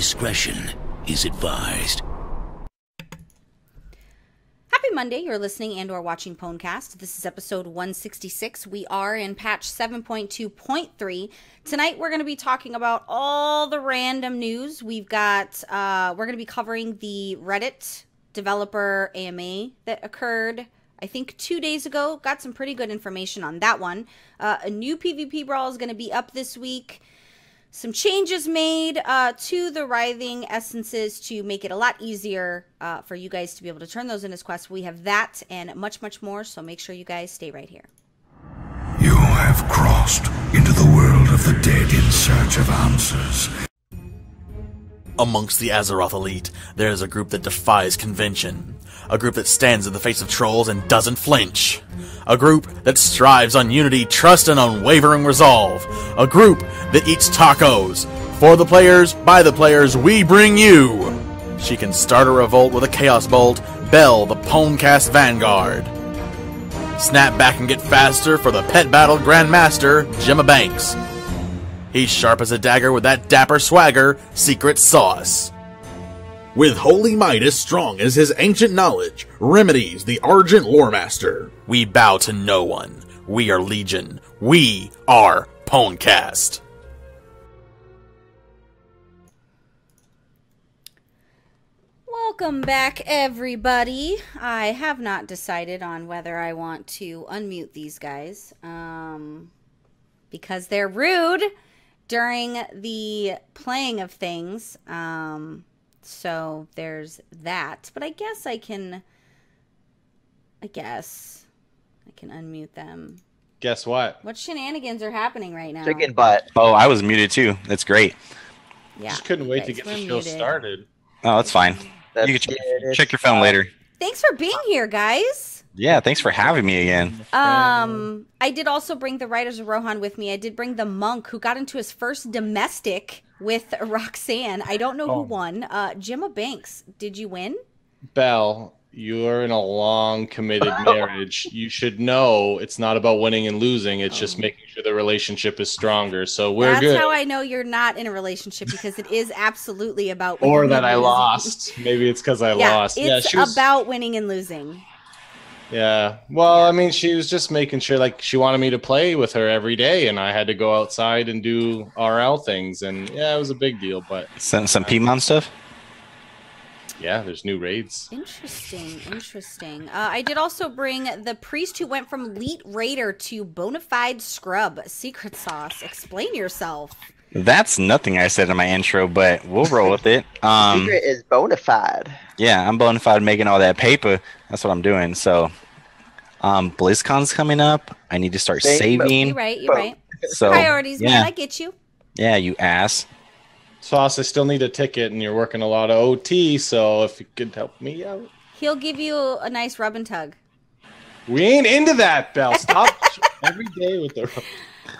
Discretion is advised. Happy Monday, you're listening and or watching PWNCAST. This is episode 166. We are in patch 7.2.3. Tonight we're going to be talking about all the random news. We've got, we're going to be covering the Reddit developer AMA that occurred, I think 2 days ago. Got some pretty good information on that one. A new PvP brawl is going to be up this week. Some changes made to the Writhing Essences to make it a lot easier for you guys to be able to turn those into quests. We have that and much, much more, so make sure you guys stay right here. You have crossed into the world of the dead in search of answers. Amongst the Azeroth elite, there is a group that defies convention. A group that stands in the face of trolls and doesn't flinch. A group that strives on unity, trust, and unwavering resolve. A group that eats tacos. For the players, by the players, we bring you. She can start a revolt with a Chaos Bolt, Bell, the PWNCAST Vanguard. Snap back and get faster for the pet battle Grandmaster, Gemma Banks. He's sharp as a dagger with that dapper swagger, Secret Sauce. With holy might as strong as his ancient knowledge, Remedies, the Argent Loremaster. We bow to no one. We are Legion. We are PWNCAST. Welcome back, everybody. I have not decided on whether I want to unmute these guys because they're rude during the playing of things. So there's that, but I guess I can unmute them. Guess what? What shenanigans are happening right now? Chicken butt. Oh, I was muted too. That's great. Yeah. Just couldn't wait to guys, get we're the show muted. started. Oh, that's fine. You can check your phone later. Thanks for being here, guys. Yeah, thanks for having me again. I did also bring the Riders of Rohan with me. I did bring the monk who got into his first domestic with Roxanne. I don't know who won. Gemma Banks, did you win? Belle, you're in a long, committed marriage. You should know it's not about winning and losing. It's just making sure the relationship is stronger. So we're good. That's how I know you're not in a relationship, because it is absolutely about Or winning that and I losing. lost. Maybe it's because I lost. It's about winning and losing. Yeah. Well, I mean, she was just making sure, like, she wanted me to play with her every day, and I had to go outside and do RL things. And yeah, it was a big deal, but Some Pmon stuff? yeah, there's new raids. Interesting. I did also bring the priest who went from elite raider to bona fide scrub, Secret Sauce. Explain yourself. That's nothing I said in my intro, but we'll roll with it. Secret is bona fide. Yeah, I'm bona fide making all that paper. That's what I'm doing. So, BlizzCon's coming up. I need to start saving. You're right. So, Priorities, yeah. man. I get you. Yeah, you ass. Sauce, I still need a ticket, and you're working a lot of OT, so if you could help me out. He'll give you a nice rub and tug. We ain't into that, Belle. Stop every day with the...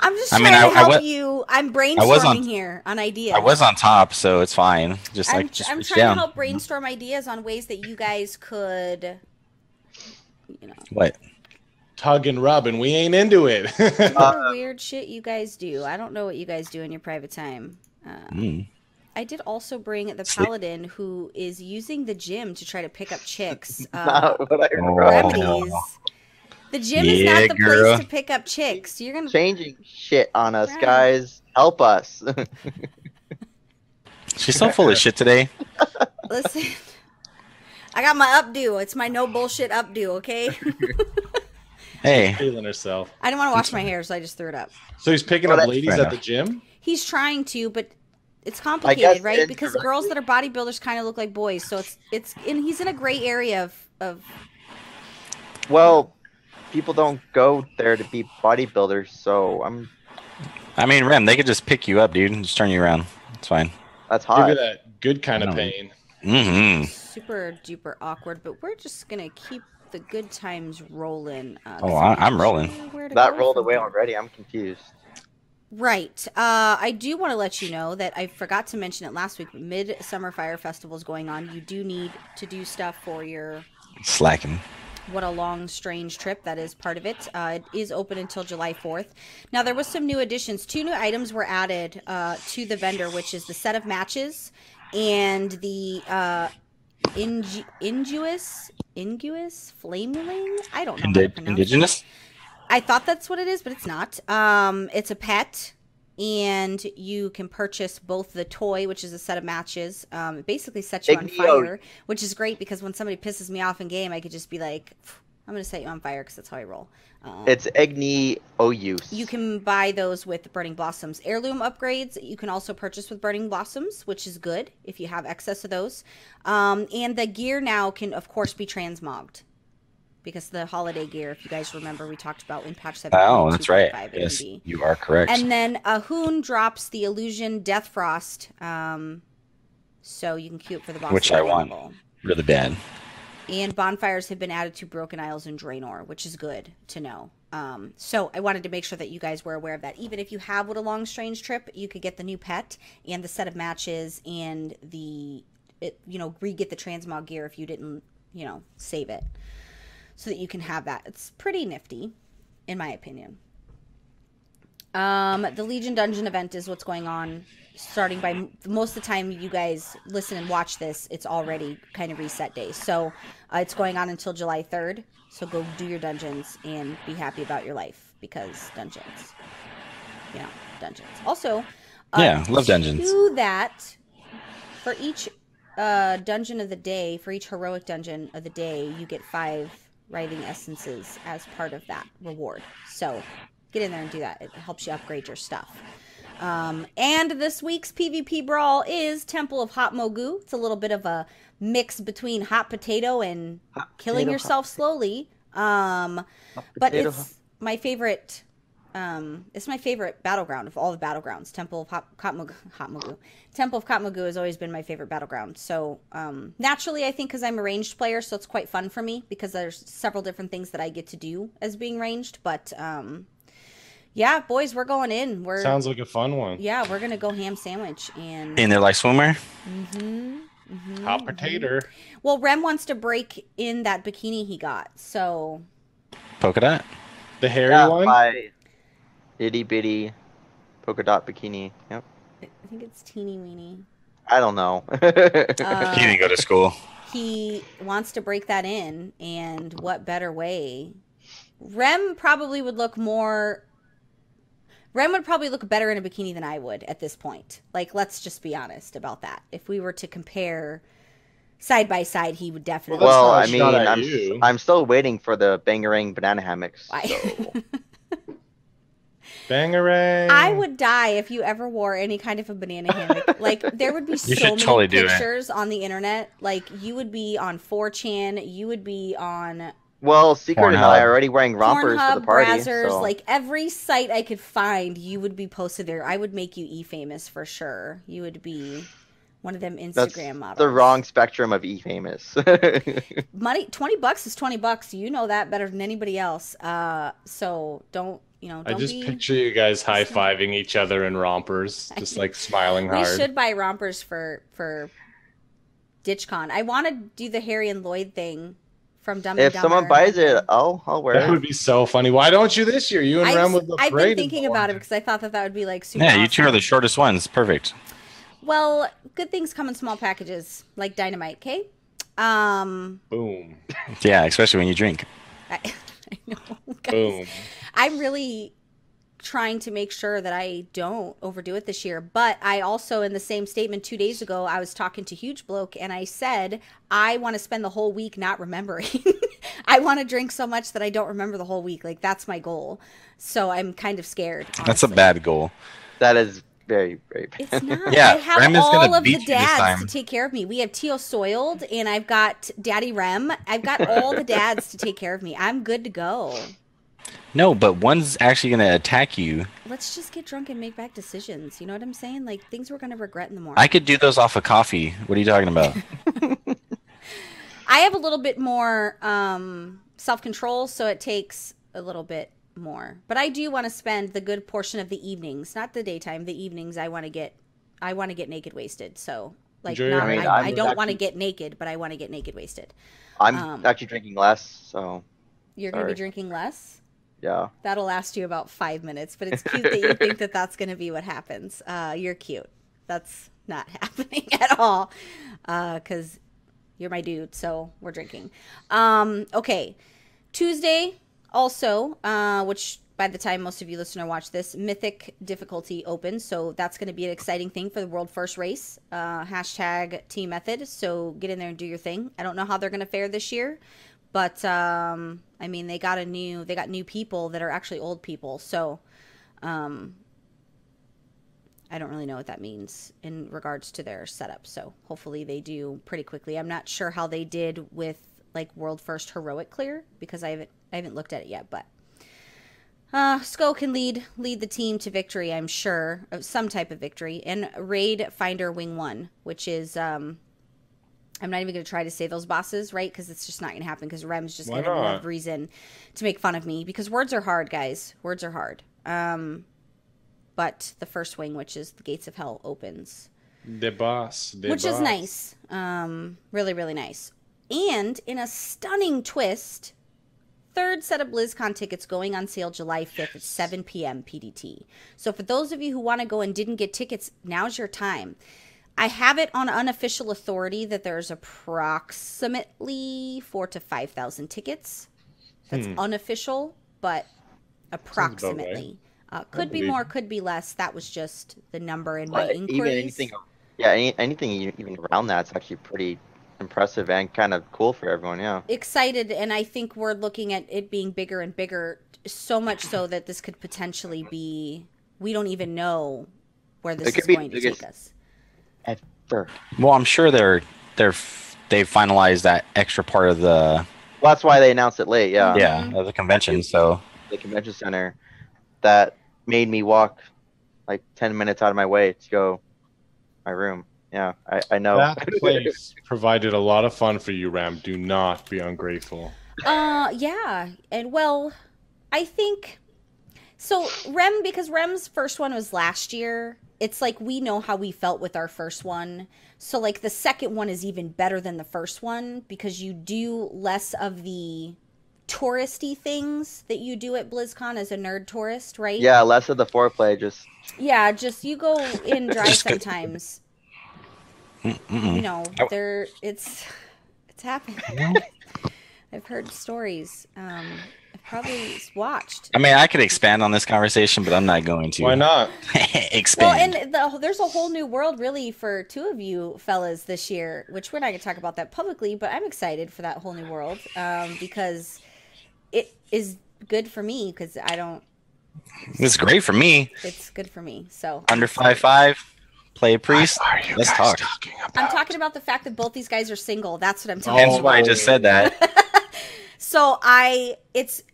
I'm just trying to help you. I'm brainstorming here on ideas. I was on top, so it's fine. I'm trying to help brainstorm ideas on ways that you guys could, What? Tug and rub, and we ain't into it. Weird shit you guys do. I don't know what you guys do in your private time. I did also bring the paladin who is using the gym to try to pick up chicks. Not what I Remedies. The gym is not the place to pick up chicks. You're gonna changing shit on us, guys. Help us. She's so full of shit today. Listen, I got my updo. It's my no bullshit updo, okay? Hey. Feeling herself. I didn't want to wash my hair, so I just threw it up. So he's picking up ladies at the gym? He's trying to, but it's complicated, right? Because girls that are bodybuilders kind of look like boys, so he's in a gray area of. Well, people don't go there to be bodybuilders, so I mean, Rem, they could just pick you up, dude, and just turn you around. It's fine. That's hot. Give you that good kind of pain. Super duper awkward, but we're just gonna keep the good times rolling. I'm rolling. That rolled away already. I'm confused. Right. I do want to let you know that I forgot to mention it last week. Midsummer Fire Festival is going on. You do need to do stuff for your slacking. What a long, strange trip. That is part of it. It is open until July 4th. Now, there was some new additions. 2 new items were added to the vendor, which is the set of matches and the Inguis Flameling. I don't know how to pronounce Indigenous? it. I thought that's what it is, but it's not. It's a pet, and you can purchase both the toy, which is a set of matches. It basically sets you on fire, which is great because when somebody pisses me off in game, I could just be like, I'm going to set you on fire because that's how I roll. It's Igni Oyus. You can buy those with Burning Blossoms. Heirloom upgrades you can also purchase with Burning Blossoms, which is good if you have excess of those. And the gear now can, of course, be transmogged. Because the holiday gear, if you guys remember, we talked about in patch 7. Oh, that's right. Yes, you are correct. And then Hoon drops the Illusion Death Frost. So you can queue up for the boss. Which I want really bad. And bonfires have been added to Broken Isles and Draenor, which is good to know. So I wanted to make sure that you guys were aware of that. Even if you have What a Long Strange Trip, you could get the new pet and the set of matches and re-get the transmog gear if you didn't, save it. So that you can have that. It's pretty nifty, in my opinion. The Legion Dungeon event is what's going on. Starting by most of the time you guys listen and watch this, it's already kind of reset day. So it's going on until July 3rd. So go do your dungeons and be happy about your life because dungeons. Dungeons. Also, love dungeons. Do that for each dungeon of the day, for each heroic dungeon of the day, you get 5 writhing essences as part of that reward. So get in there and do that. It helps you upgrade your stuff. And this week's PvP brawl is Temple of Hot Mogu. It's a little bit of a mix between hot potato and killing yourself slowly. But it's my favorite. It's my favorite battleground of all the battlegrounds. Temple of Hot Mogu. Temple of Hot Mogu has always been my favorite battleground. So naturally, I think because I'm a ranged player, so it's quite fun for me because there's several different things that I get to do as being ranged. But yeah, boys, we're going in. Sounds like a fun one. Yeah, we're gonna go ham sandwich and in there like swimmer. Hot potato. Well, Rem wants to break in that bikini he got. So polka dot, the hairy one. My itty bitty polka dot bikini. Yep. I think it's teeny weeny. I don't know. He didn't go to school. He wants to break that in, and what better way? Rem probably would look better in a bikini than I would at this point. Like, let's just be honest about that. If we were to compare side by side, he would definitely. Well, I mean, I'm still waiting for the Bangarang banana hammocks. So. Bangarang. I would die if you ever wore any kind of a banana hammock. Like, there would be so many totally pictures on the internet. Like, you would be on 4chan. You would be on. Well, Secret and I are already wearing rompers Pornhub, for the party. Brazzers, so. Like every site I could find, you would be posted there. I would make you e-famous for sure. You would be one of them Instagram models. The wrong spectrum of e-famous. Money, $20 is $20. You know that better than anybody else. So don't. I just picture you guys high-fiving each other in rompers, just like smiling hard. We should buy rompers for DitchCon. I want to do the Harry and Lloyd thing from Dumb and If Dumber. someone buys it, I'll wear it. That would be so funny. Why don't you this year? You and Rem would look great. I've been thinking about it because I thought that would be like super Yeah, you awesome. two are the shortest ones. Perfect. Well, good things come in small packages, like dynamite, okay? Boom. Yeah, especially when you drink. I know, guys. Boom. I'm really trying to make sure that I don't overdo it this year. But I also, in the same statement 2 days ago, I was talking to Huge Bloke and I said, I want to spend the whole week not remembering. I want to drink so much that I don't remember the whole week. Like, that's my goal. So I'm kind of scared. Honestly. That's a bad goal. That is very, very bad. It's not. Yeah, I have Rem is all gonna of the beat you this dads time. to take care of me. We have Tio Soiled, and I've got Daddy Rem. I've got all the dads to take care of me. I'm good to go. No, but one's actually going to attack you. Let's just get drunk and make bad decisions. You know what I'm saying? Like, things we're going to regret in the morning. I could do those off of coffee. What are you talking about? I have a little bit more self-control, so it takes a little bit more. But I do want to spend the good portion of the evenings, not the daytime, the evenings I want to get naked wasted. So, like, I don't want to get naked, but I want to get naked wasted. I'm actually drinking less, so. You're going to be drinking less? Yeah. That'll last you about 5 minutes, but it's cute that you think that that's going to be what happens. You're cute. That's not happening at all. Because you're my dude, so we're drinking. Okay. Tuesday, also, which by the time most of you listeners watch this, Mythic difficulty opens. So that's going to be an exciting thing for the world first race. Hashtag Team Method. So get in there and do your thing. I don't know how they're going to fare this year. But, I mean, they got new people that are actually old people. So, I don't really know what that means in regards to their setup. So hopefully they do pretty quickly. I'm not sure how they did with like world first heroic clear because I haven't looked at it yet, but Sko can lead the team to victory, I'm sure, of some type of victory. And Raid Finder Wing 1, which is I'm not even going to try to say those bosses, right? Because it's just not going to happen because Rem's just going to have reason to make fun of me because words are hard, guys. Words are hard. But the first wing, which is the Gates of Hell, opens. Which is nice. Really, really nice. And in a stunning twist, third set of BlizzCon tickets going on sale July 5th at 7 p.m. PDT. So for those of you who want to go and didn't get tickets, now's your time. I have it on unofficial authority that there's approximately 4,000 to 5,000 tickets. That's unofficial, but approximately. Could be more, could be less. That was just the number in my inquiries. Anything even around that's actually pretty impressive and kind of cool for everyone. Yeah, excited, and I think we're looking at it being bigger and bigger. So much so that this could potentially be. We don't even know where this is going to take us. Ever. Well, I'm sure they finalized that extra part of the. Well, that's why they announced it late. Yeah. Yeah, of the convention. So the convention center that made me walk like 10 minutes out of my way to go my room. Yeah, I know. That place provided a lot of fun for you, Ram. Do not be ungrateful. Yeah. And well, I think so because Rem's first one was last year, it's like we know how we felt with our first one. So like the second one is even better than the first one because you do less of the touristy things that you do at BlizzCon as a nerd tourist, right? Yeah, less of the foreplay, just you go in dry sometimes. You know, it's happened. I've heard stories. I've probably watched. I mean, I could expand on this conversation, but I'm not going to. Why not? Expand. Well, and there's a whole new world really for two of you fellas this year, which we're not going to talk about that publicly, but I'm excited for that whole new world because it is good for me because I don't. It's great for me. It's good for me. So under 5'5", play a priest. Let's talk. I'm talking about the fact that both these guys are single. That's what I'm talking about. That's why I just said that. So I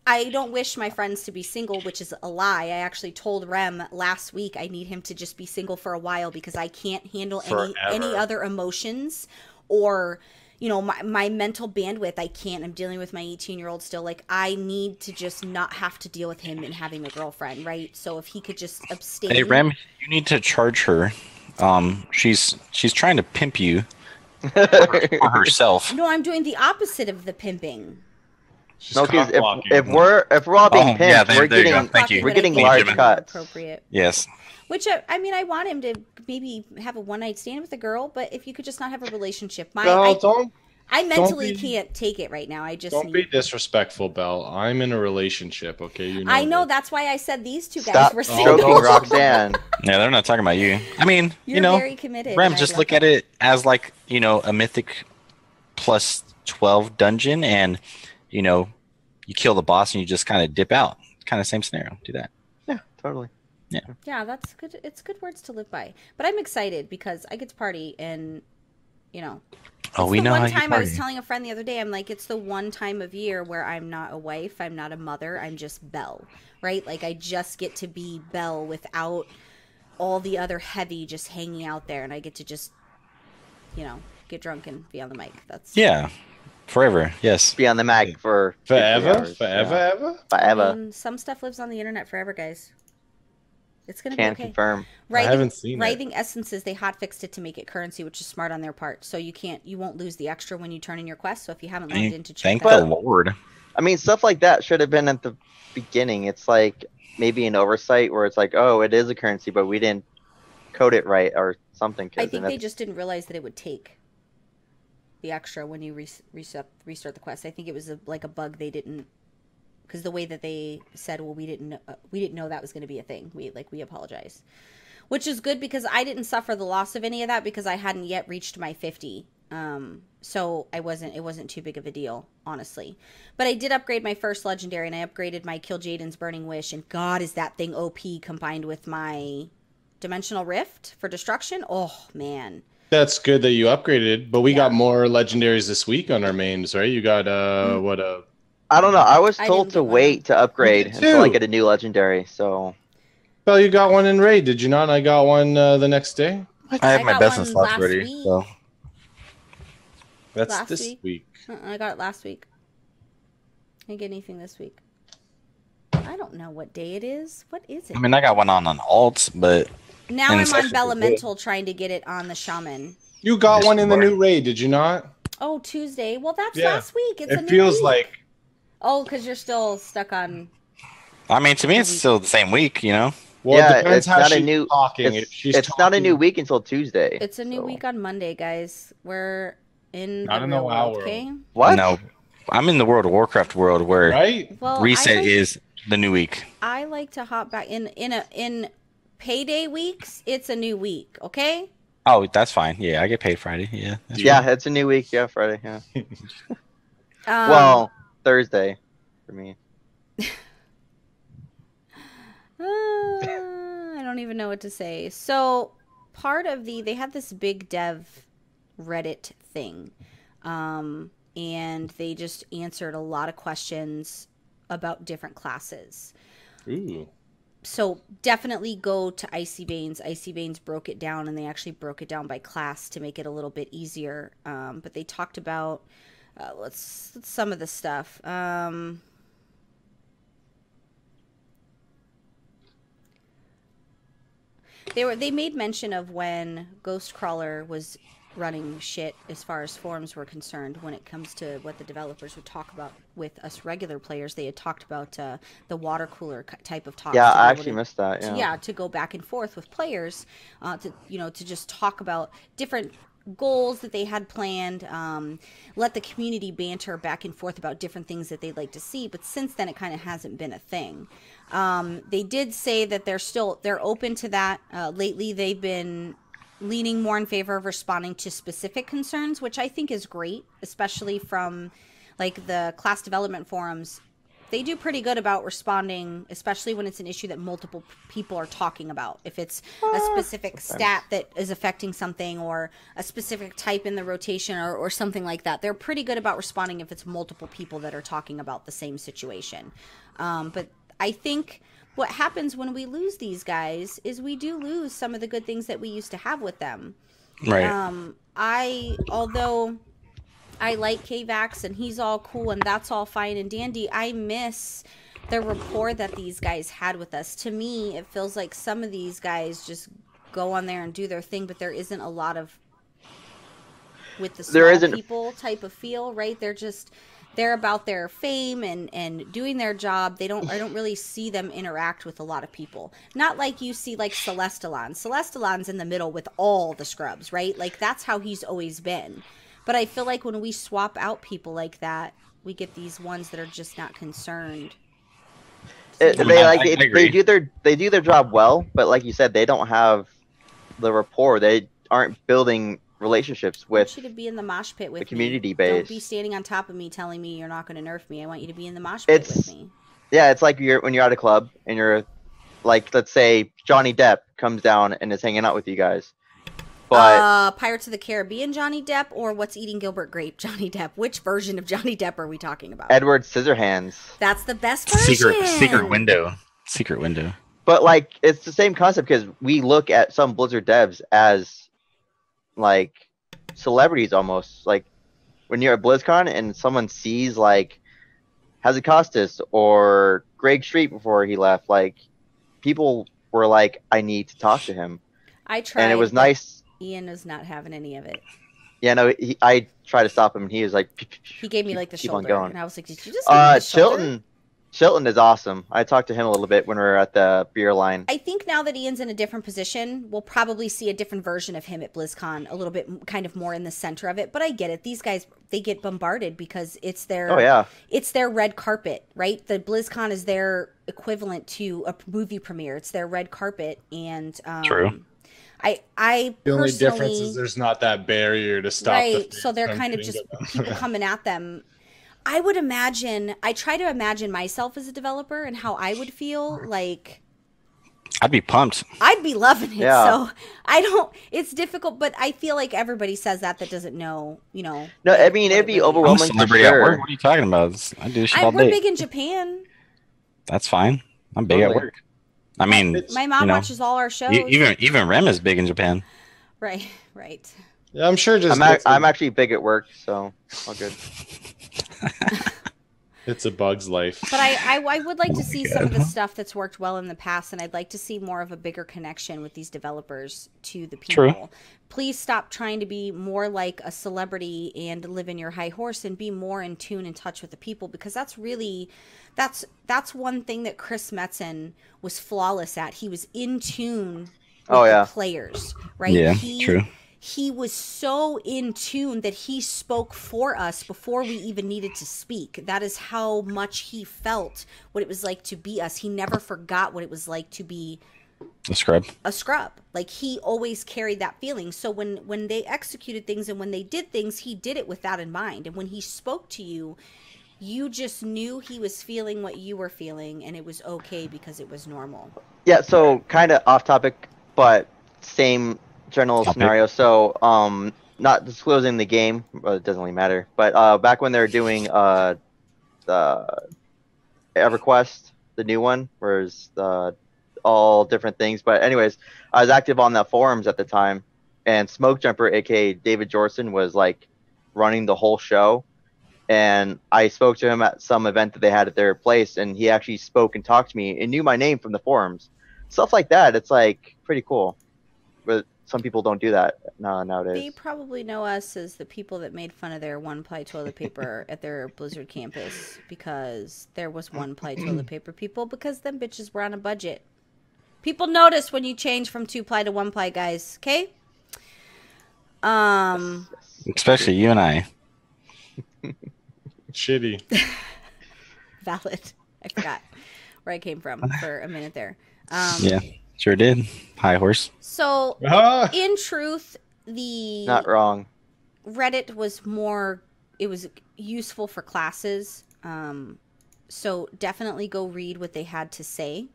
don't wish my friends to be single, which is a lie. I actually told Rem last week I need him to just be single for a while because I can't handle any other emotions or, you know, my mental bandwidth. I can't. I'm dealing with my 18-year-old still. Like I need to just not have to deal with him and having a girlfriend, right? So if he could just abstain. Hey Rem, you need to charge her. She's trying to pimp you for herself. No, I'm doing the opposite of the pimping. No, because if we're all being pimped, we're getting large cuts. Appropriate. Yes. Which I mean, I want him to maybe have a one-night stand with a girl, but if you could just not have a relationship, I mentally can't take it right now. Don't be disrespectful, Belle. I'm in a relationship, okay? You know I know that's why I said these two guys were single. Joking, Roxanne. Yeah, they're not talking about you. I mean, you're very committed. Rem, just look at it as like, you know, a mythic plus 12 dungeon and, you know, you kill the boss and you just kind of dip out. Kind of same scenario. Do that. Yeah, totally. Yeah, that's good. It's good words to live by. But I'm excited because I get to party and, you know. We know how you one time party. I was telling a friend the other day, I'm like, it's the one time of year where I'm not a wife, I'm not a mother, I'm just Belle, right? Like I just get to be Belle without all the other heavy just hanging out there, and I get to just, you know, get drunk and be on the mic. That's forever. Yes, be on the mic for forever. Some stuff lives on the internet forever, guys. It's gonna Can't be okay. confirm. I haven't seen Writhing Essences, they hotfixed it to make it currency, which is smart on their part. So you won't lose the extra when you turn in your quest. So if you haven't logged in to check thank the Lord. I mean, stuff like that should have been at the beginning. It's like maybe an oversight where it's like, oh, it is a currency, but we didn't code it right or something. I think they just didn't realize that it would take the extra when you restart the quest. I think it was like a bug they didn't, because the way that they said, well, we didn't know that was going to be a thing. We apologize, which is good because I didn't suffer the loss of any of that because I hadn't yet reached my 50. So it wasn't too big of a deal, honestly. But I did upgrade my first legendary, and I upgraded my Kill Jaden's Burning Wish, and God, is that thing OP combined with my Dimensional Rift for destruction. Oh man. That's good that you upgraded, but we got more legendaries this week on our mains, right? You got I don't know. I was told to wait to upgrade until I get a new legendary. So, well, you got one in raid, did you not? I got one the next day. I have my business slots ready. So that's this week. I got it last week. I didn't get anything this week. I don't know what day it is. What is it? I mean, I got one on alts, but now I'm on Belemental trying to get it on the Shaman. You got one in the new raid, did you not? Oh, Tuesday. Well, that's last week. It's it feels like. Oh, because you're still stuck on. I mean, to me, it's still the same week, you know. Well, yeah, it depends it's how not she's a new. talking. It's not a new week until Tuesday. It's a new week on Monday, guys. We're in not the in real the world, world. okay? What? No, I'm in the World of Warcraft world where reset is the new week. I like to hop back in payday weeks. It's a new week, okay? Oh, that's fine. Yeah, I get paid Friday. Yeah. It's a new week. Yeah, Friday. Yeah. Well, Thursday for me. I don't even know what to say. So part of they had this big dev Reddit thing, and they just answered a lot of questions about different classes. Ooh. So definitely go to Icy Veins. Icy Veins broke it down, and they actually broke it down by class to make it a little bit easier. But they talked about let's some of the stuff. They made mention of when Ghostcrawler was running shit as far as forums were concerned when it comes to what the developers would talk about with us regular players. They had talked about the water cooler type of talk. Yeah, I actually missed that. Yeah, to go back and forth with players, to just talk about different goals that they had planned, let the community banter back and forth about different things that they'd like to see. But since then, it kind of hasn't been a thing. They did say that they're open to that. Lately, they've been leaning more in favor of responding to specific concerns, which I think is great, especially from like the class development forums. They do pretty good about responding, especially when it's an issue that multiple people are talking about. If it's a specific stat that is affecting something or a specific type in the rotation or something like that, they're pretty good about responding if it's multiple people that are talking about the same situation. But I think what happens when we lose these guys is we do lose some of the good things that we used to have with them. Right. Although I like K-Vax and he's all cool and that's all fine and dandy, I miss the rapport that these guys had with us. To me, it feels like some of these guys just go on there and do their thing, but there isn't a lot of with the small people type of feel, right? They're about their fame and doing their job. I don't really see them interact with a lot of people. Not like you see like Celestalon. Celestalon's in the middle with all the scrubs, right? Like that's how he's always been. But I feel like when we swap out people like that, we get these ones that are just not concerned. They do their job well, but like you said, they don't have the rapport. They aren't building relationships with. I want you to be in the mosh pit with the community me. base. Don't be standing on top of me telling me you're not going to nerf me. I want you to be in the mosh pit with me. Yeah, it's like when you're at a club and you're like, let's say Johnny Depp comes down and is hanging out with you guys. But Pirates of the Caribbean Johnny Depp or What's Eating Gilbert Grape Johnny Depp? Which version of Johnny Depp are we talking about? Edward Scissorhands. That's the best version. Secret window. But like it's the same concept because we look at some Blizzard devs as like celebrities almost. Like when you're at BlizzCon and someone sees like Hazakostas or Greg Street before he left, like people were like, I need to talk to him. I tried. And it was nice. Ian was not having any of it. Yeah, no, I tried to stop him and he was like, he gave me like the shoulder. Going. And I was like, did you just give me the shoulder? Shilton is awesome. I talked to him a little bit when we were at the beer line. I think now that Ian's in a different position, we'll probably see a different version of him at BlizzCon, a little bit kind of more in the center of it. But I get it. These guys, they get bombarded because it's their it's their red carpet, right? The BlizzCon is their equivalent to a movie premiere. It's their red carpet, and True. I The only personally, difference is there's not that barrier to stop. right. So they're kind of just people coming at them. I would imagine, I try to imagine myself as a developer and how I would feel. Like, I'd be pumped. I'd be loving it. Yeah. So I don't, it's difficult, but I feel like everybody says that doesn't know, you know. No, I mean, it'd be I'm a overwhelming for celebrity at work. sure. What are you talking about? I do shit all We're day. big in Japan. That's fine. I'm big at Totally. work. I mean, My mom you know, watches all our shows. even Rem is big in Japan. Right, right. Yeah, I'm sure just I'm actually big at work, so all good. it's a bug's life. But I would like to see some of the God. stuff that's worked well in the past, and I'd like to see more of a bigger connection with these developers to the people. True. Please stop trying to be more like a celebrity and live in your high horse and be more in tune and touch with the people, because that's really that's one thing that Chris Metzen was flawless at. He was in tune with the players, right? Yeah, true. He was so in tune that he spoke for us before we even needed to speak. That is how much he felt what it was like to be us. He never forgot what it was like to be A scrub. a scrub. Like, he always carried that feeling. So when they executed things and when they did things, he did it with that in mind. And when he spoke to you, you just knew he was feeling what you were feeling, and it was okay because it was normal. Yeah, so kind of off topic, but same general scenario. So, not disclosing the game, but it doesn't really matter. But back when they were doing the EverQuest, the new one, where it's all different things. But anyways, I was active on the forums at the time, and Smoke Jumper, aka David Jorson, was like running the whole show. And I spoke to him at some event that they had at their place, and he actually spoke and talked to me and knew my name from the forums. Stuff like that, it's like pretty cool. But some people don't do that nowadays. They probably know us as the people that made fun of their one-ply toilet paper at their Blizzard campus, because there was one-ply toilet paper people, because them bitches were on a budget. People notice when you change from 2-ply to 1-ply, guys. Okay? Especially you and I. Shitty. Valid. I forgot where I came from for a minute there. Yeah, sure did. High horse. So, Ah! in truth, the Not wrong. Reddit was more, it was useful for classes. So definitely go read what they had to say.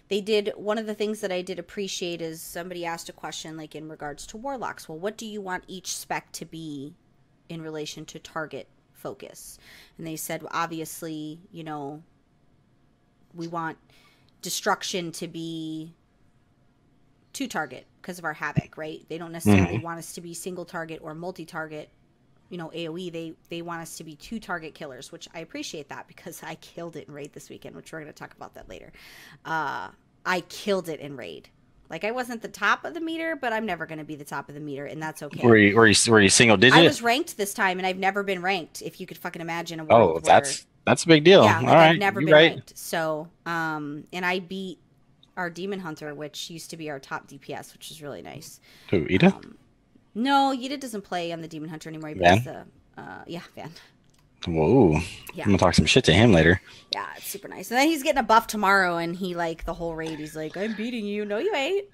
They did, one of the things that I did appreciate is somebody asked a question like in regards to warlocks. Well, what do you want each spec to be in relation to target focus? And they said, well, obviously, you know, we want destruction to be 2-target because of our havoc, right? They don't necessarily want us to be single target or multi-target, you know, AoE. They want us to be 2-target killers, which I appreciate that because I killed it in Raid this weekend, which we're going to talk about that later. I killed it in Raid. Like, I wasn't the top of the meter, but I'm never going to be the top of the meter, and that's okay. Were you single digit? I was ranked this time, and I've never been ranked. If you could fucking imagine a world where, that's a big deal. yeah, All like, right, I've never you're been right. ranked. So, and I beat our Demon Hunter, which used to be our top DPS, which is really nice. Who, Ida? No, Yida doesn't play on the Demon Hunter anymore. He Van? plays the, yeah, Van. Whoa. Yeah. I'm gonna talk some shit to him later. Yeah, it's super nice. And then he's getting a buff tomorrow, and he, like, the whole raid, he's like, I'm beating you. No, you ain't.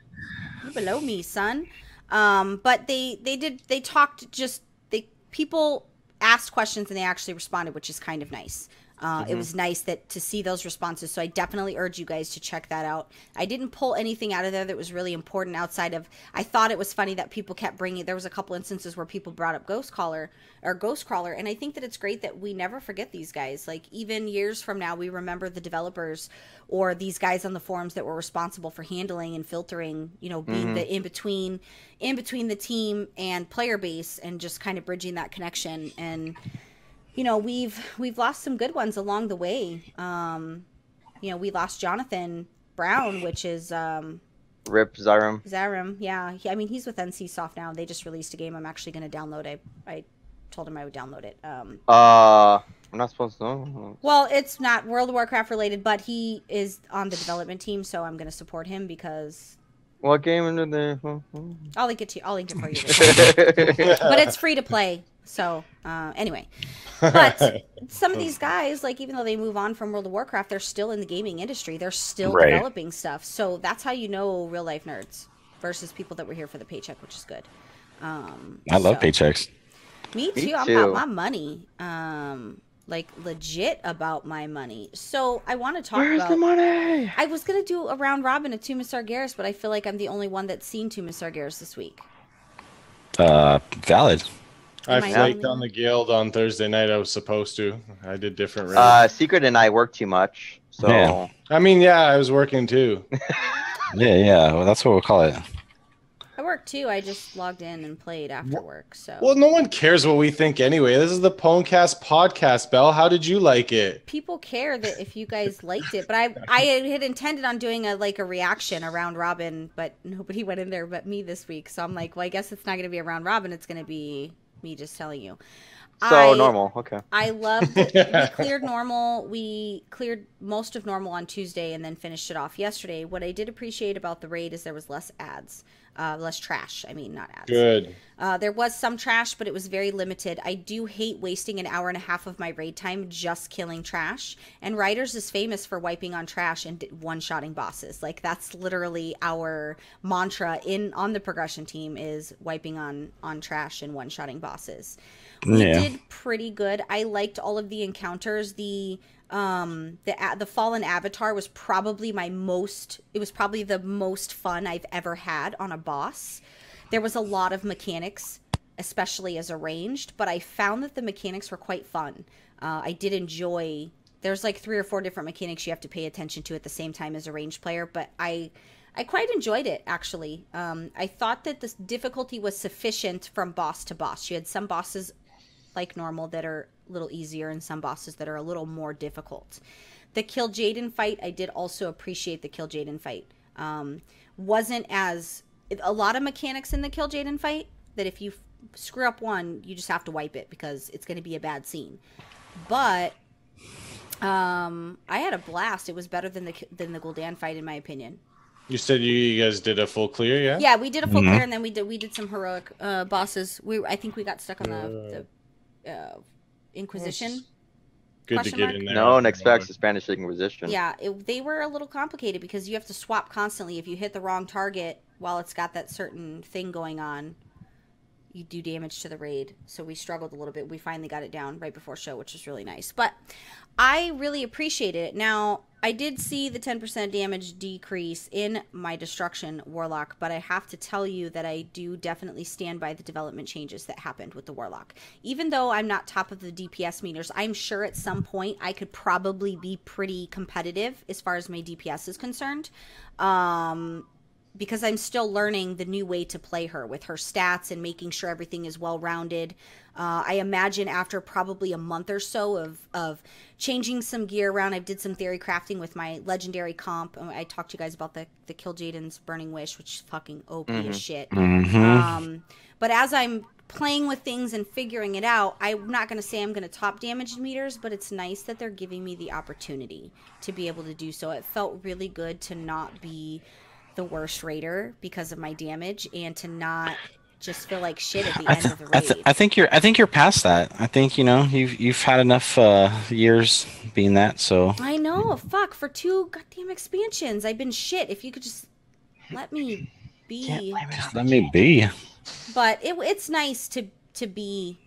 You're below me, son. But they talked just, people asked questions and they actually responded, which is kind of nice. It was nice to see those responses. So I definitely urge you guys to check that out. I didn't pull anything out of there that was really important outside of, I thought it was funny that people kept bringing, there was a couple instances where people brought up Ghostcrawler, and I think that it's great that we never forget these guys. Like, even years from now, we remember the developers or these guys on the forums that were responsible for handling and filtering, you know, being the in between the team and player base, and just kind of bridging that connection. And you know, we've lost some good ones along the way. You know, we lost Jonathan Brown, which is Rip Zarum. Zarum. Yeah, I mean, he's with NCSoft now. They just released a game I'm actually going to download. I told him I would download it. I'm not supposed to know. Well, it's not World of Warcraft related, but he is on the development team, so I'm going to support him because What game under there? I'll link it to you. I'll link it for you. But it's free to play. So anyway, but some of these guys, like even though they move on from World of Warcraft, they're still in the gaming industry. They're still Right. developing stuff. So that's how you know real life nerds versus people that were here for the paycheck, which is good. I love so- paychecks. Me too. I'm too. about my money. Like legit about my money. So I want to talk Where's about. the money? I was gonna do a round robin of Tumas Sargeras, but I feel like I'm the only one that's seen Tumas Sargeras this week. Valid. I Am I flaked the on only the guild on Thursday night. I was supposed to. I did different raids. Secret and I work too much, so Yeah. I mean, yeah, I was working too. Yeah. Well, that's what we'll call it. I work too. I just logged in and played after work. So Well, no one cares what we think anyway. This is the PWNCAST podcast, Belle. How did you like it? people care that if you guys liked it, but I had intended on doing a reaction, a round robin, but nobody went in there but me this week. So I'm like, well, I guess it's not gonna be a round robin. It's gonna be me just telling you. normal. Okay. I loved it. We cleared normal. We cleared most of normal on Tuesday and then finished it off yesterday. What I did appreciate about the raid is there was less ads, less trash. I mean, not ads. Good. There was some trash, but it was very limited. I do hate wasting an hour and a half of my raid time just killing trash. And Riders is famous for wiping on trash and one-shotting bosses. Like that's literally our mantra on the progression team is wiping on trash and one-shotting bosses. We did pretty good. I liked all of the encounters. The fallen avatar was probably probably the most fun I've ever had on a boss. There was a lot of mechanics, especially as arranged, but I found that the mechanics were quite fun. I did enjoy, there's like 3 or 4 different mechanics you have to pay attention to at the same time as a ranged player, but I quite enjoyed it, actually. I thought that the difficulty was sufficient from boss to boss. You had some bosses like normal that are a little easier and some bosses that are a little more difficult. The Kill Jaden fight, I did also appreciate the Kill Jaden fight. Wasn't as a lot of mechanics in the Kill Jaden fight that if you screw up one, you just have to wipe it because it's going to be a bad scene. But I had a blast. It was better than the Gul'dan fight in my opinion. You said you guys did a full clear, yeah? Yeah, we did a full clear and then we did some heroic bosses. I think we got stuck on the Inquisition. Good to Question get mark? in there. No one expects the Spanish Inquisition. Yeah, they were a little complicated because you have to swap constantly. If you hit the wrong target while it's got that certain thing going on, you do damage to the raid. So we struggled a little bit. We finally got it down right before show, which was really nice. But I really appreciated it. Now, I did see the 10% damage decrease in my Destruction Warlock, but I have to tell you that I do definitely stand by the development changes that happened with the Warlock. Even though I'm not top of the DPS meters, I'm sure at some point I could probably be pretty competitive as far as my DPS is concerned. Because I'm still learning the new way to play her with her stats and making sure everything is well-rounded. I imagine after probably a month or so of changing some gear around, I did some theory crafting with my legendary comp. I talked to you guys about the Kill Jaden's Burning Wish, which is fucking OP as shit. But as I'm playing with things and figuring it out, I'm not going to say I'm going to top damage meters, but it's nice that they're giving me the opportunity to be able to do so. It felt really good to not be the worst raider because of my damage and to not just feel like shit at the end of the raid. I think you're past that. I think you've had enough years being that. So I know. Fuck, for 2 goddamn expansions, I've been shit. If you could just let me be. let me be. But it's nice to be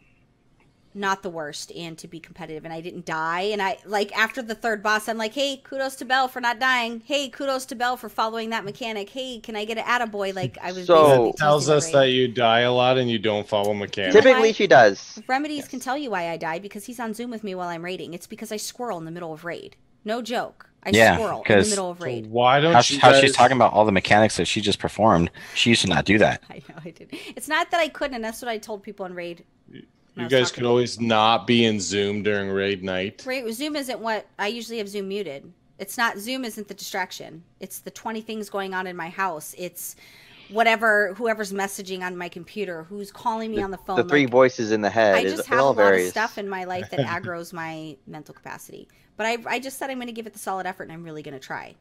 not the worst and to be competitive, and I didn't die. And I like after the 3rd boss, I'm like, hey, kudos to Belle for not dying. Hey, kudos to Belle for following that mechanic. Hey, can I get an attaboy? Like I was. So Tells us that you die a lot and you don't follow mechanics. Typically, she does. Remedies can tell you why I die because he's on Zoom with me while I'm raiding. It's because I squirrel in the middle of raid. No joke. I squirrel in the middle of raid. Why don't How you she's talking about all the mechanics that she just performed. She used to not do that. I know I did. It's not that I couldn't, and that's what I told people in raid. You guys could always not be in Zoom during raid night. Zoom isn't what I usually have Zoom muted. It's not Zoom isn't the distraction. It's the 20 things going on in my house. It's whoever's messaging on my computer, who's calling me on the phone. The three voices in the head. I just have a lot of stuff in my life that aggroes my mental capacity. But I just said I'm going to give it the solid effort, and I'm really going to try.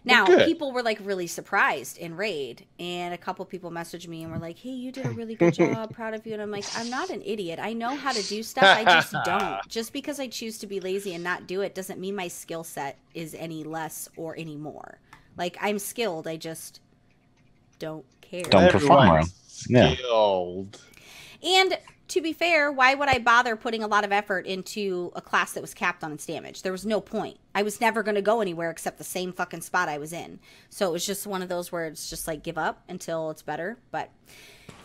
Now, people were like really surprised in Raid, and a couple people messaged me and were like, "Hey, you did a really good job, proud of you." And I'm like, "I'm not an idiot. I know how to do stuff. I just don't. Just because I choose to be lazy and not do it doesn't mean my skill set is any less or any more. Like, I'm skilled. I just don't care. Don't perform. Yeah. And to be fair, why would I bother putting a lot of effort into a class that was capped on its damage? There was no point. I was never going to go anywhere except the same fucking spot I was in. So it was just one of those where it's just like give up until it's better. But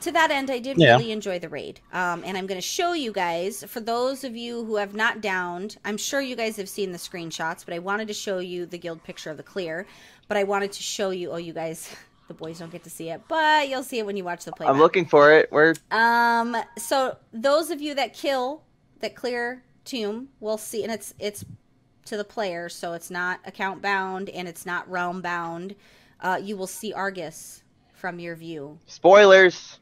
to that end, I did really enjoy the raid. And I'm going to show you guys, for those of you who have not downed, I'm sure you guys have seen the screenshots, but I wanted to show you the guild picture of the clear. But I wanted to show you, you guys... The boys don't get to see it, but you'll see it when you watch the playback. I'm looking for it. Where? So those of you that clear tomb will see, and it's to the player, so it's not account bound and it's not realm bound. You will see Argus from your view. Spoilers.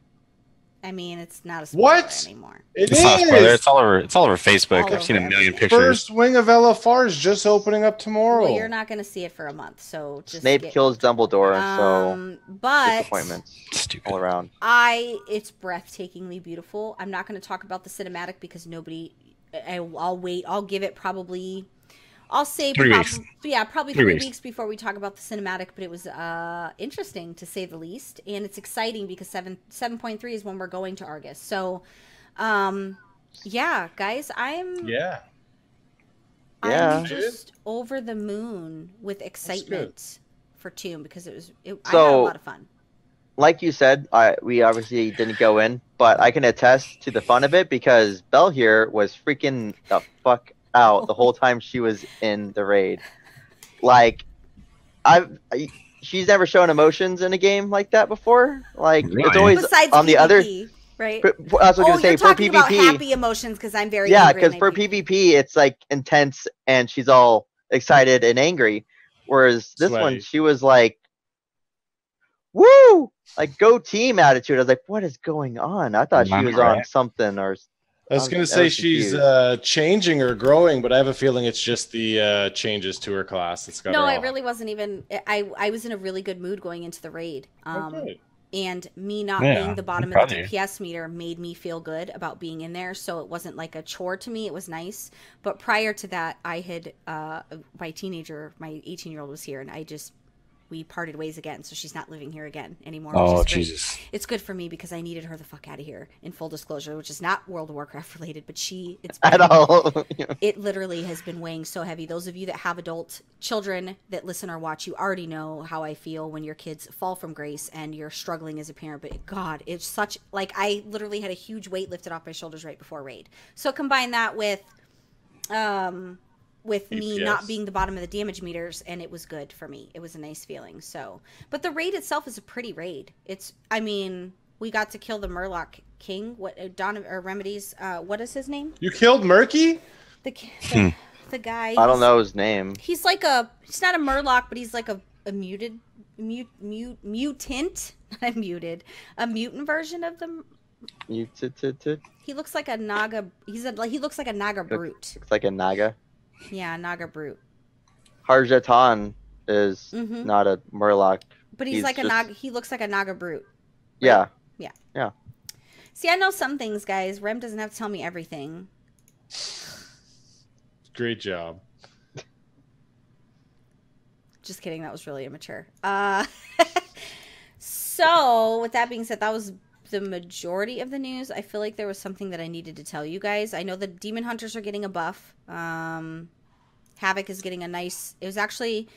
I mean, it's not a spoiler anymore. It's not a spoiler. It's all over Facebook. I've seen a million pictures. First wing of LFR is just opening up tomorrow. Well, you're not going to see it for a month, so just Snape kills Dumbledore, so but disappointments all around. It's breathtakingly beautiful. I'm not going to talk about the cinematic because I'll wait. I'll give it probably. I'll say 3 weeks. Yeah, probably 3 weeks before we talk about the cinematic, but it was interesting to say the least, and it's exciting because 7.3 is when we're going to Argus. So, yeah, guys, I'm just over the moon with excitement for Tomb because I had a lot of fun. Like you said, we obviously didn't go in, but I can attest to the fun of it because Belle here was freaking the fuck out the whole time she was in the raid. Like, she's never shown emotions in a game like that before. Like, it's always besides on the PvP, other. Right? I was going to say, you're for talking about PvP, happy emotions because I'm very yeah, angry because for PvP it's like intense and she's all excited and angry, whereas this one she was like, "Woo!" Like go team attitude. I was like, "What is going on?" I thought she was on something or. I was going to say she's changing or growing, but I have a feeling it's just the changes to her class that's got her it really wasn't even. I was in a really good mood going into the raid. And me not being the bottom of the DPS meter made me feel good about being in there. So it wasn't like a chore to me. It was nice. But prior to that, I had my 18-year-old was here, and we parted ways again, so she's not living here again anymore. Oh, Jesus. It's good for me because I needed her the fuck out of here, in full disclosure, which is not World of Warcraft related, but at all. It literally has been weighing so heavy. Those of you that have adult children that listen or watch, you already know how I feel when your kids fall from grace and you're struggling as a parent. But God, it's such, like, I literally had a huge weight lifted off my shoulders right before raid. So combine that with me not being the bottom of the damage meters, and it was good for me. It was a nice feeling. So, but the raid itself is a pretty raid. We got to kill the Murloc King. Remedies? What is his name? You killed Murky? The guy. I don't know his name. He's not a Murloc, but he's like a mutant. Not muted. A mutant version of the. He looks like a Naga. He looks like a Naga brute. Looks like a Naga. Yeah, Naga brute. Harjatan is not a Murloc. But he's like a Naga. He looks like a Naga brute. Right? Yeah. See, I know some things, guys. Rem doesn't have to tell me everything. Great job. Just kidding. That was really immature. So, with that being said, that was the majority of the news. I feel like there was something that I needed to tell you guys. I know the Demon Hunters are getting a buff. Havoc is getting a nice... It was actually...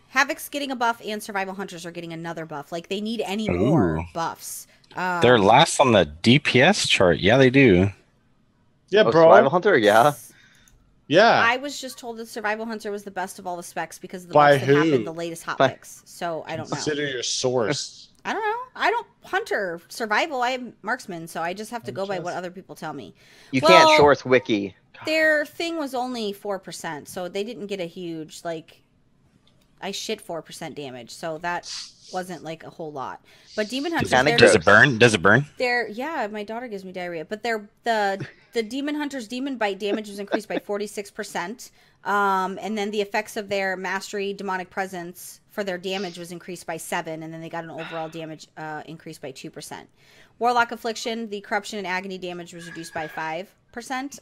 Havoc's getting a buff and Survival Hunters are getting another buff. Like, they need any more buffs. They're last on the DPS chart. Yeah, they do. Yeah, bro. Survival Hunter, yeah. Yeah. I was just told that Survival Hunter was the best of all the specs because of the buffs that happened, the latest hotfix. So, I don't know. Consider your source. I don't know. I don't hunter survival. I am marksman, so I just have to go by what other people tell me. You can't source wiki. Their thing was only 4%, so they didn't get a huge, like... I shit 4% damage, so that wasn't like a whole lot. But demon hunters, Does it burn? Does it burn? yeah, my daughter gives me diarrhea. But the demon hunters demon bite damage was increased by 46%. And then the effects of their mastery demonic presence for their damage was increased by 7, and then they got an overall damage increased by 2%. Warlock affliction, the corruption and agony damage was reduced by 5%.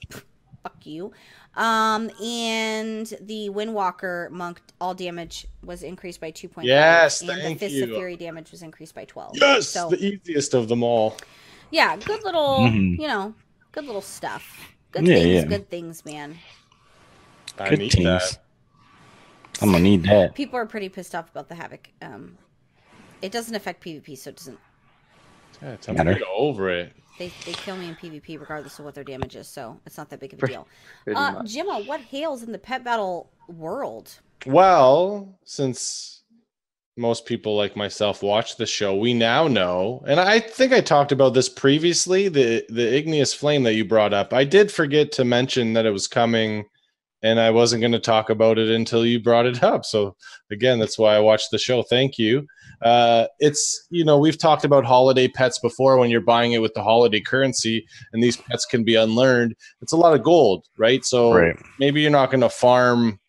Fuck you. And the Windwalker monk, all damage was increased by 2.5. Yes, and thank the Fist you. of Fury damage was increased by 12. Yes, so, the easiest of them all. Yeah, good little, good little stuff. Good things, man. I Good need teams. that. I'm gonna need that. People are pretty pissed off about the Havoc. It doesn't affect PvP, so it doesn't. Yeah, tell me to get over it. They kill me in PvP regardless of what their damage is, so it's not that big of a deal. Gemma, what hails in the pet battle world? Well, since most people like myself watch the show, we now know, and I think I talked about this previously, the igneous flame that you brought up. I did forget to mention that it was coming, and I wasn't going to talk about it until you brought it up. So again, that's why I watched the show. Thank you. It's, we've talked about holiday pets before when you're buying it with the holiday currency, and these pets can be unlearned. It's a lot of gold, right? So maybe you're not going to farm,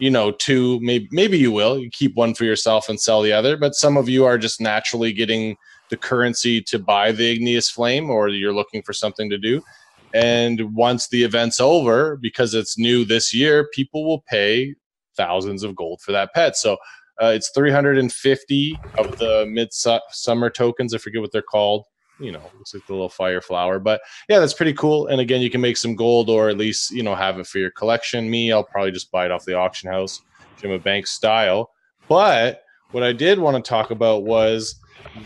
two, maybe you will. You keep one for yourself and sell the other, but some of you are just naturally getting the currency to buy the igneous flame, or you're looking for something to do. And once the event's over, because it's new this year, people will pay thousands of gold for that pet. So it's 350 of the midsummer tokens. I forget what they're called. Looks like the little fire flower. But yeah, that's pretty cool. And again, you can make some gold, or at least, have it for your collection. I'll probably just buy it off the auction house, Jim Bank style. But what I did want to talk about was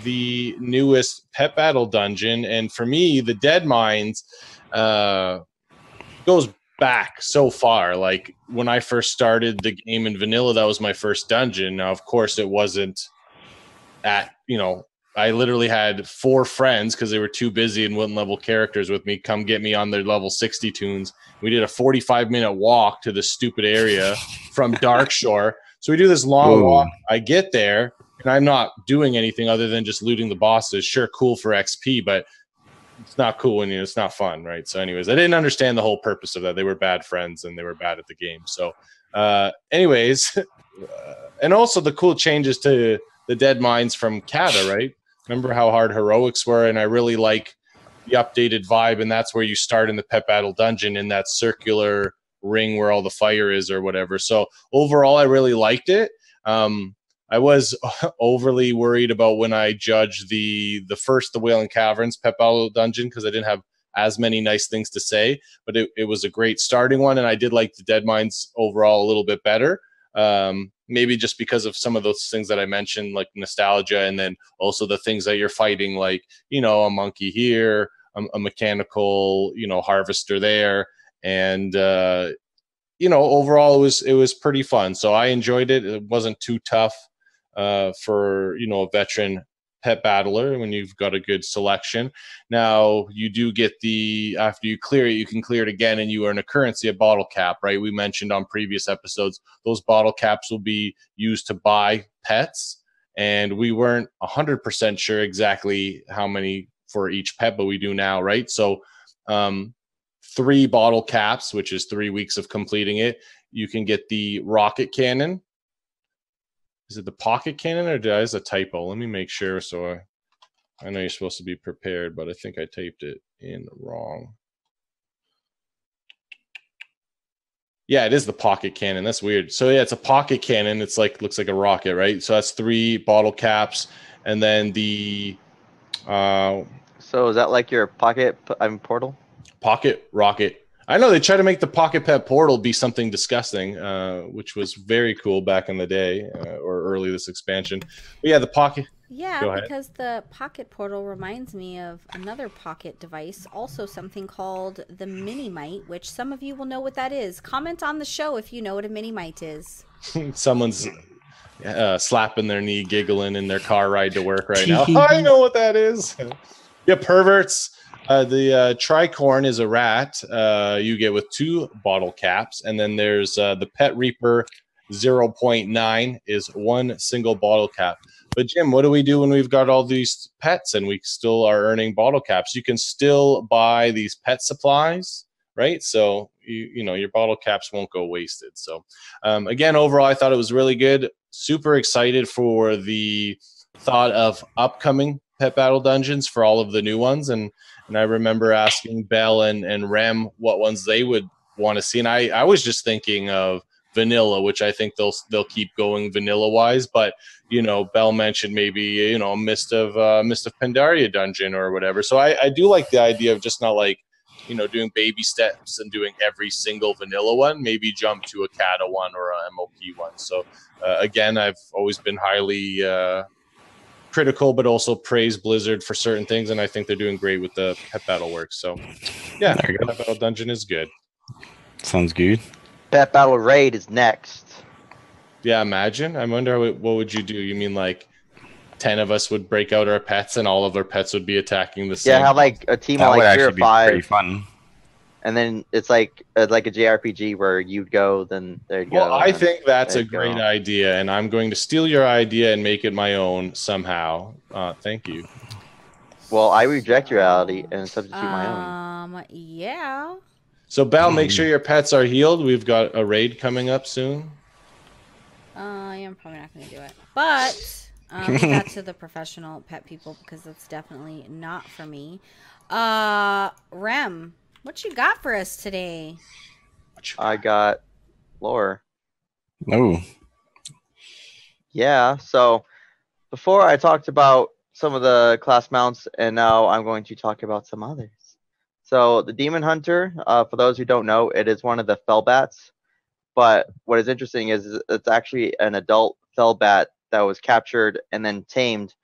the newest pet battle dungeon. And for me, the Dead Mines goes back so far. Like when I first started the game in vanilla, that was my first dungeon. Now, of course, it wasn't at, I literally had 4 friends because they were too busy and wouldn't level characters with me come get me on their level 60 tunes. We did a 45-minute walk to this stupid area from Darkshore. So we do this long walk. I get there and I'm not doing anything other than just looting the bosses. Sure, cool for XP, but it's not cool when it's not fun, right? So anyways, I didn't understand the whole purpose of that. They were bad friends and they were bad at the game. So anyways, and also the cool changes to the Dead Mines from Kata, right? Remember how hard heroics were? And I really like the updated vibe, and that's where you start in the pet battle dungeon, in that circular ring where all the fire is or whatever. So overall, I really liked it. I was overly worried about when I judged the Wailing Caverns pet battle dungeon, because I didn't have as many nice things to say, but it was a great starting one, and I did like the Dead Mines overall a little bit better. Maybe just because of some of those things that I mentioned, like nostalgia, and then also the things that you're fighting, like, a monkey here, a mechanical, harvester there. And, overall it was pretty fun. So I enjoyed it. It wasn't too tough for, a veteran pet battler when you've got a good selection. Now you do get after you clear it, you can clear it again, and you earn a currency, a bottle cap, right? We mentioned on previous episodes, those bottle caps will be used to buy pets, and we weren't 100% sure exactly how many for each pet, but we do now, right? So 3 bottle caps, which is 3 weeks of completing it. You can get the rocket cannon. Is it the pocket cannon, or is a typo? Let me make sure. So I know you're supposed to be prepared, but I think I typed it in wrong. Yeah, it is the pocket cannon. That's weird. So yeah, it's a pocket cannon. It's looks like a rocket, right? So that's 3 bottle caps, and then the. So is that like your pocket portal? Pocket rocket. I know they try to make the pocket pet portal be something disgusting, which was very cool back in the day, or early this expansion. But yeah, the pocket. Yeah, because the pocket portal reminds me of another pocket device, also something called the mini mite, which some of you will know what that is. Comment on the show if you know what a mini mite is. Someone's slapping their knee, giggling in their car ride to work right now. I know what that is. Yeah, perverts. The tricorn is a rat you get with 2 bottle caps, and then there's the Pet Reaper 0.9 is one single bottle cap. But Jim, what do we do when we've got all these pets and we still are earning bottle caps? You can still buy these pet supplies, right? So you know your bottle caps won't go wasted. So again, overall, I thought it was really good. Super excited for the thought of upcoming pet battle dungeons for all of the new ones. And I remember asking Bell and Rem what ones they would want to see. And I was just thinking of vanilla, which I think they'll keep going vanilla wise. But you know, Bell mentioned maybe, you know, a Mist of Pandaria dungeon or whatever. So I do like the idea of just not like, you know, doing baby steps and doing every single vanilla one. Maybe jump to a Kata one or a MOP one. So again, I've always been highly critical, but also praise Blizzard for certain things, and I think they're doing great with the pet battle work. So yeah, Pet Battle Dungeon is good. Sounds good. Pet Battle Raid is next. Yeah, imagine. I wonder what would you do? You mean like 10 of us would break out our pets and all of our pets would be attacking the same? Yeah, have like a team That of would like 3 or actually be pretty 5, fun. and then it's like a JRPG where you'd go, then they'd go. Well, I think that's a they'd go. great idea, and I'm going to steal your idea and make it my own somehow. Thank you. Well, I reject your reality and substitute my own. Yeah. So, Belle, make sure your pets are healed. We've got a raid coming up soon. Yeah, I'm probably not going to do it. But leave that to the professional pet people because that's definitely not for me. Rem, what you got for us today? I got lore. Oh, Yeah, so before I talked about some of the class mounts, and now I'm going to talk about some others. So the Demon Hunter, for those who don't know, it is one of the Fellbats. But what is interesting is it's actually an adult Fellbat that was captured and then tamed,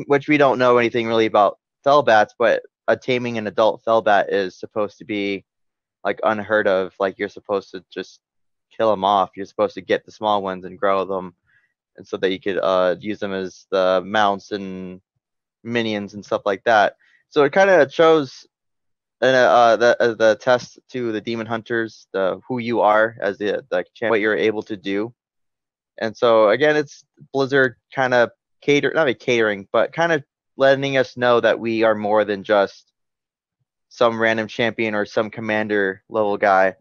which we don't know anything really about Fellbats, but taming an adult Fellbat is supposed to be like unheard of. Like you're supposed to just kill them off. You're supposed to get the small ones and grow them, and so that you could use them as the mounts and minions and stuff like that. So it kind of shows the test to the demon hunters, who you are as the what you're able to do. And so again, it's Blizzard kind of catering, but kind of letting us know that we are more than just some random champion or some commander level guy.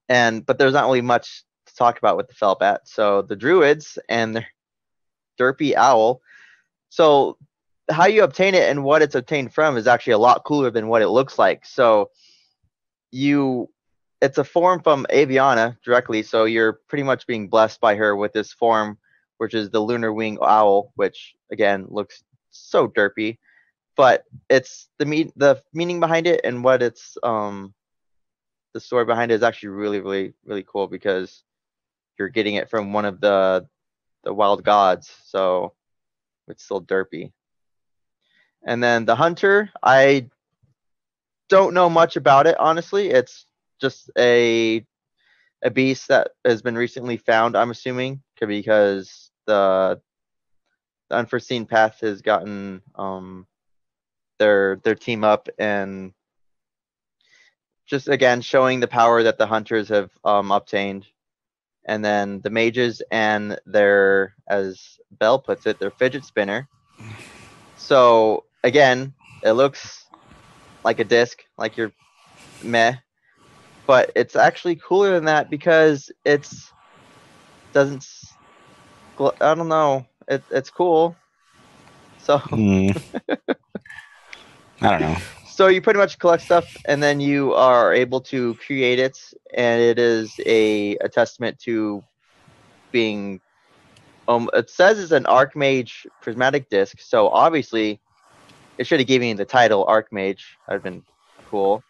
But there's not really much to talk about with the Fellbat. So the druids and the derpy owl. So how you obtain it and what it's obtained from is actually a lot cooler than what it looks like. So it's a form from Aviana directly. So you're pretty much being blessed by her with this form, which is the lunar wing owl, which again looks so derpy, but it's the meaning behind it and what it's the story behind it is actually really, really, really cool because you're getting it from one of the wild gods. So it's still derpy. And then the hunter, I don't know much about it, honestly. It's just a beast that has been recently found, I'm assuming, because the unforeseen path has gotten their team up, and just again showing the power that the hunters have obtained. And then the mages and their, as Bell puts it, their fidget spinner. So again, it looks like a disc, like you're meh, but it's actually cooler than that because I don't know, it's cool. So I don't know. So you pretty much collect stuff, and then you are able to create it, and it is a testament to being. It says it's an Archmage prismatic disc, so obviously it should have given you the title Archmage. That'd been cool.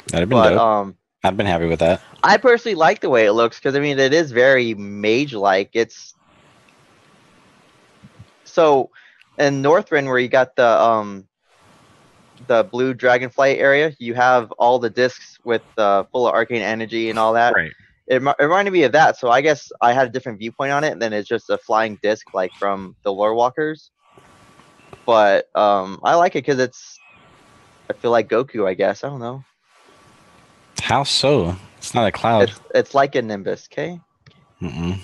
That'd have been dope. I've been happy with that. I personally like the way it looks because I mean it is very mage-like. It's so in Northrend where you got the blue dragonflight area, you have all the discs with full of arcane energy and all that. Right. It reminded me of that, so I guess I had a different viewpoint on it than it's just a flying disc like from the Lore Walkers. But I like it because I feel like Goku, I guess. I don't know. How so? It's not a cloud. It's like a nimbus, okay? Mm-mm.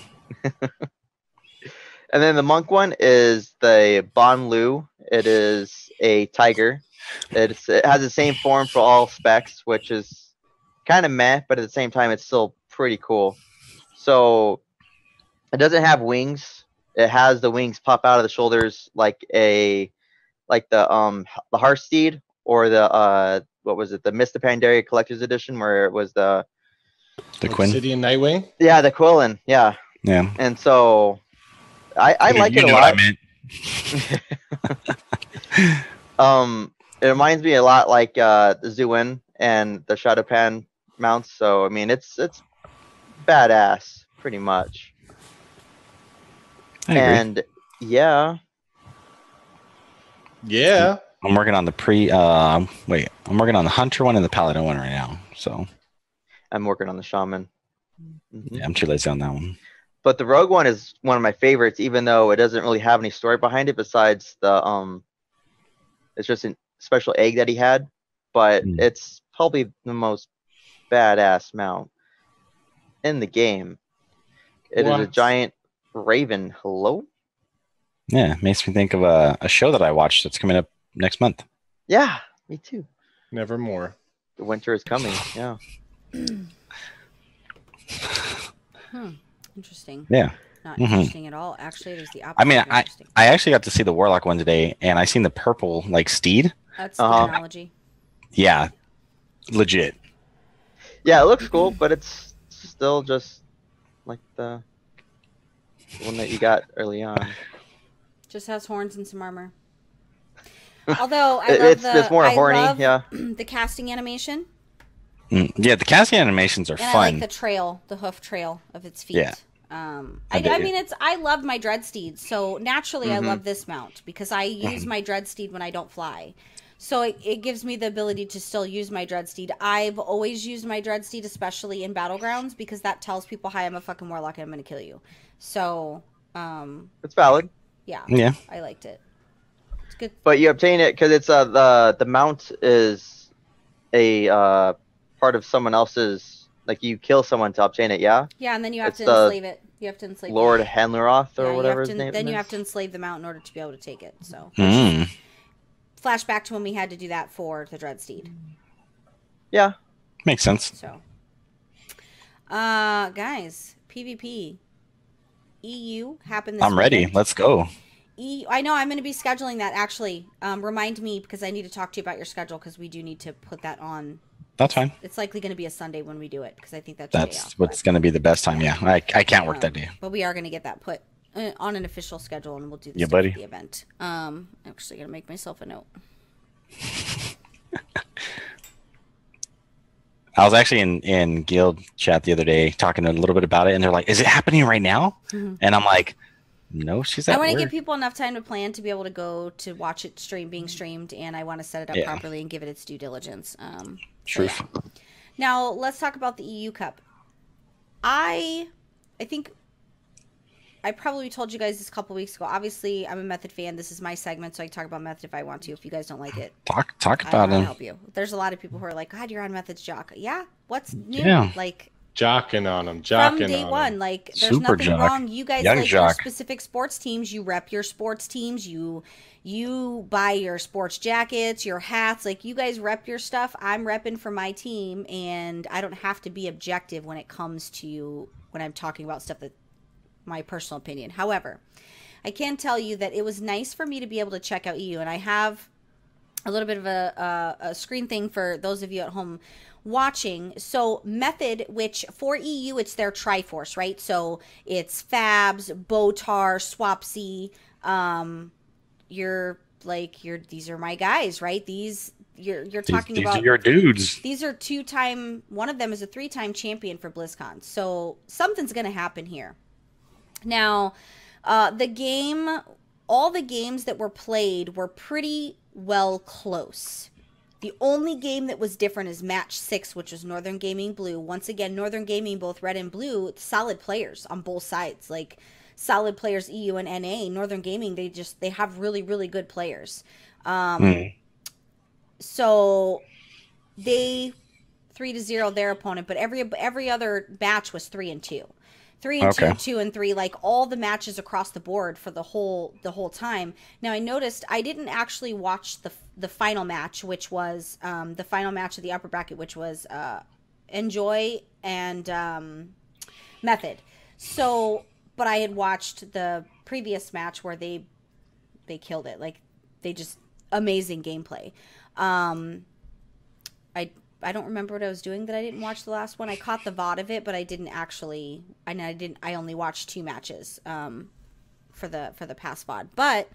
And then the monk one is the Bon Lu. It is a tiger. It has the same form for all specs, which is kind of meh, but at the same time, it's still pretty cool. So it doesn't have wings. It has the wings pop out of the shoulders like the Hearthsteed or the what was it? The Mist of Pandaria Collector's Edition, where it was the Quinn. Obsidian Nightwing. Yeah, the Quillin. Yeah. Yeah. And so I like it a know lot. what I meant. It reminds me a lot like the Zuin and the Shadowpan mounts. So I mean, it's badass, pretty much. I agree. And yeah, I'm working on the I'm working on the Hunter one and the Paladin one right now. So I'm working on the Shaman. yeah, I'm too lazy on that one. But the Rogue one is one of my favorites, even though it doesn't really have any story behind it besides the it's just a special egg that he had. But it's probably the most badass mount in the game. It is a giant raven. Hello? Yeah, it makes me think of a show that I watched that's coming up next month. Yeah, me too. Nevermore. The winter is coming. Yeah. Interesting. Yeah. Not interesting at all. Actually, there's the opposite. I mean, of interesting. I actually got to see the Warlock one today, and I seen the purple like steed. That's the analogy. Yeah, legit. Yeah, it looks cool, but it's still just like the one that you got early on. Just has horns and some armor. Although it's more horny. Yeah. The casting animation. Yeah, the casting animations are And fun. I like the hoof trail of its feet. Yeah. I mean, I love my Dreadsteed, so naturally I love this mount because I use my Dreadsteed when I don't fly. So it gives me the ability to still use my Dreadsteed. I've always used my Dreadsteed, especially in Battlegrounds, because that tells people, hi, I'm a fucking Warlock and I'm going to kill you. So, it's valid. Yeah. I liked it. It's good. But you obtain it because it's the mount is a part of someone else's. Like you kill someone to obtain it, yeah. Yeah, and then you have to enslave it. You have to enslave Lord Hanleroth or whatever his name is. Then you have to enslave the mount in order to be able to take it. So flashback to when we had to do that for the Dreadsteed. Yeah, makes sense. So, guys, PvP EU happened. I'm ready. Let's go. I know I'm going to be scheduling that. Actually, remind me because I need to talk to you about your schedule because we do need to put that on. That's fine. It's likely going to be a Sunday when we do it because I think that's what's going to be the best time. Yeah, I can't work that day. But we are going to get that put on an official schedule and we'll do this buddy. The event. I'm actually going to make myself a note. I was actually in guild chat the other day talking a little bit about it, and they're like, "Is it happening right now?" And I'm like, "No, she's at work." I want to give people enough time to plan to be able to go to watch it being streamed, and I want to set it up properly and give it its due diligence. True. So yeah. Now let's talk about the EU Cup. I think I probably told you guys this a couple weeks ago. Obviously, I'm a Method fan. This is my segment, so I can talk about Method if I want to. If you guys don't like it, talk about I'll him. help you. There's a lot of people who are like, "God, you're on Method's jock." Yeah, what's new? Yeah. Like jocking on him, from day one. Like there's Super nothing jock. wrong. You guys Young like your jock. specific sports teams. You rep your sports teams. You buy your sports jackets, your hats. Like you guys rep your stuff. I'm repping for my team, and I don't have to be objective when it comes to when I'm talking about stuff that my personal opinion. However, I can tell you that it was nice for me to be able to check out EU, and I have a little bit of a screen thing for those of you at home watching. So Method, which for EU it's their Triforce, right? So it's Fabs, Botar, Swapsy. These are my guys, right? You're talking about these are your dudes. These are one of them is a 3-time champion for BlizzCon. So something's going to happen here. Now, all the games that were played were pretty well close. The only game that was different is match 6, which was Northern Gaming Blue. Once again, Northern Gaming, both red and blue, solid players on both sides. Like solid players, EU and NA. Northern Gaming, they have really, really good players. So they 3-0 their opponent, but every other match was 3-2. 3-2, 2-3, like all the matches across the board for the whole time. Now I noticed I didn't actually watch the final match, which was the final match of the upper bracket, which was Enjoy and Method. So, but I had watched the previous match where they killed it. Like they just amazing gameplay. I don't remember what I was doing that I didn't watch the last one. I caught the VOD of it, but I didn't actually. I only watched 2 matches for the past VOD. But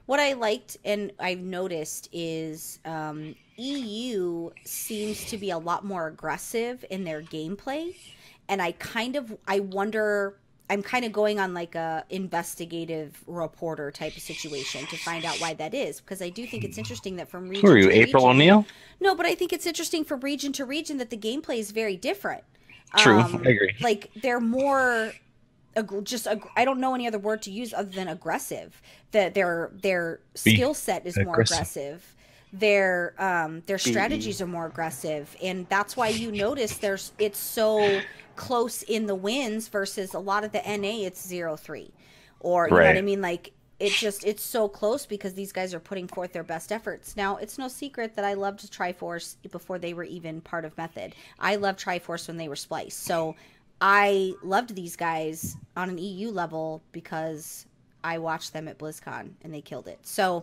what I liked and I've noticed is EU seems to be a lot more aggressive in their gameplay, and I wonder. I'm kind of going on like a investigative reporter type of situation to find out why that is, because I do think it's interesting that from region Who are you, to April region, O'Neil? No, but I think it's interesting from region to region that the gameplay is very different. True, I agree. Like they're more I don't know any other word to use other than aggressive. That their skill set is more aggressive. Their strategies are more aggressive, and that's why you notice it's so close in the wins versus a lot of the NA it's 0-3, or you know what I mean, like it's so close because these guys are putting forth their best efforts. Now it's no secret that I loved Triforce before they were even part of Method. I loved Triforce when they were Splice, so I loved these guys on an EU level because I watched them at BlizzCon and they killed it. So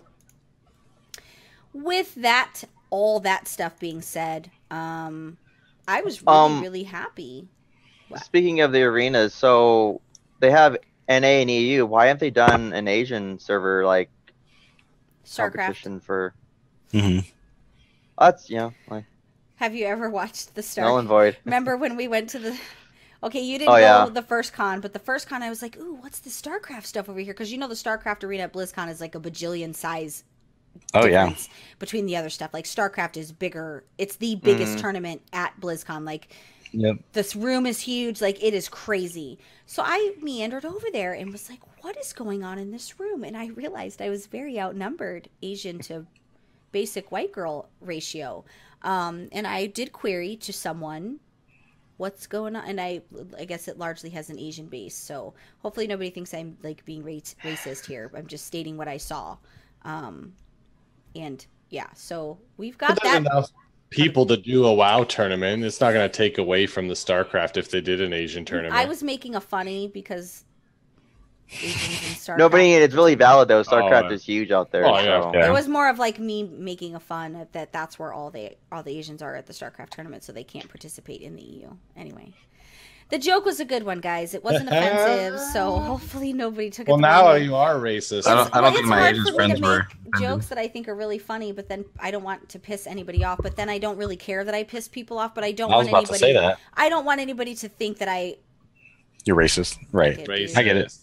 with that, all that stuff being said, I was really happy. Speaking of the arenas, so they have NA and EU. Why haven't they done an Asian server like competition for? That's like. Have you ever watched the Null and Void? Remember when we went to the? Okay, you didn't go the first con, but the first con I was like, ooh, what's the StarCraft stuff over here? Because you know the StarCraft arena at BlizzCon is like a bajillion size. Difference between the other stuff. Like StarCraft is bigger. It's the biggest tournament at BlizzCon. Like. Yep. This room is huge. Like, it is crazy. So I meandered over there and was like, what is going on in this room? And I realized I was very outnumbered, Asian to basic white girl ratio. And I did query to someone what's going on. And I guess it largely has an Asian base. So hopefully nobody thinks I'm, like, being racist here. I'm just stating what I saw. And, yeah, so we've got that. People to do a WoW tournament. It's not going to take away from the StarCraft if they did an Asian tournament. I was making a funny because Asians in StarCraft. No, but it's really valid though. StarCraft is huge out there. It was more of like me making a fun of that's where all the Asians are at the StarCraft tournament, so they can't participate in the EU. Anyway. The joke was a good one, guys. It wasn't offensive, so hopefully nobody took it. Well, now you are racist. I don't think my Asian friends were. Jokes that I think are really funny, but then I don't want to piss anybody off. But then I don't really care that I piss people off. But I don't want anybody. To say that. I don't want anybody to think that You're racist, right? Racist. I get it.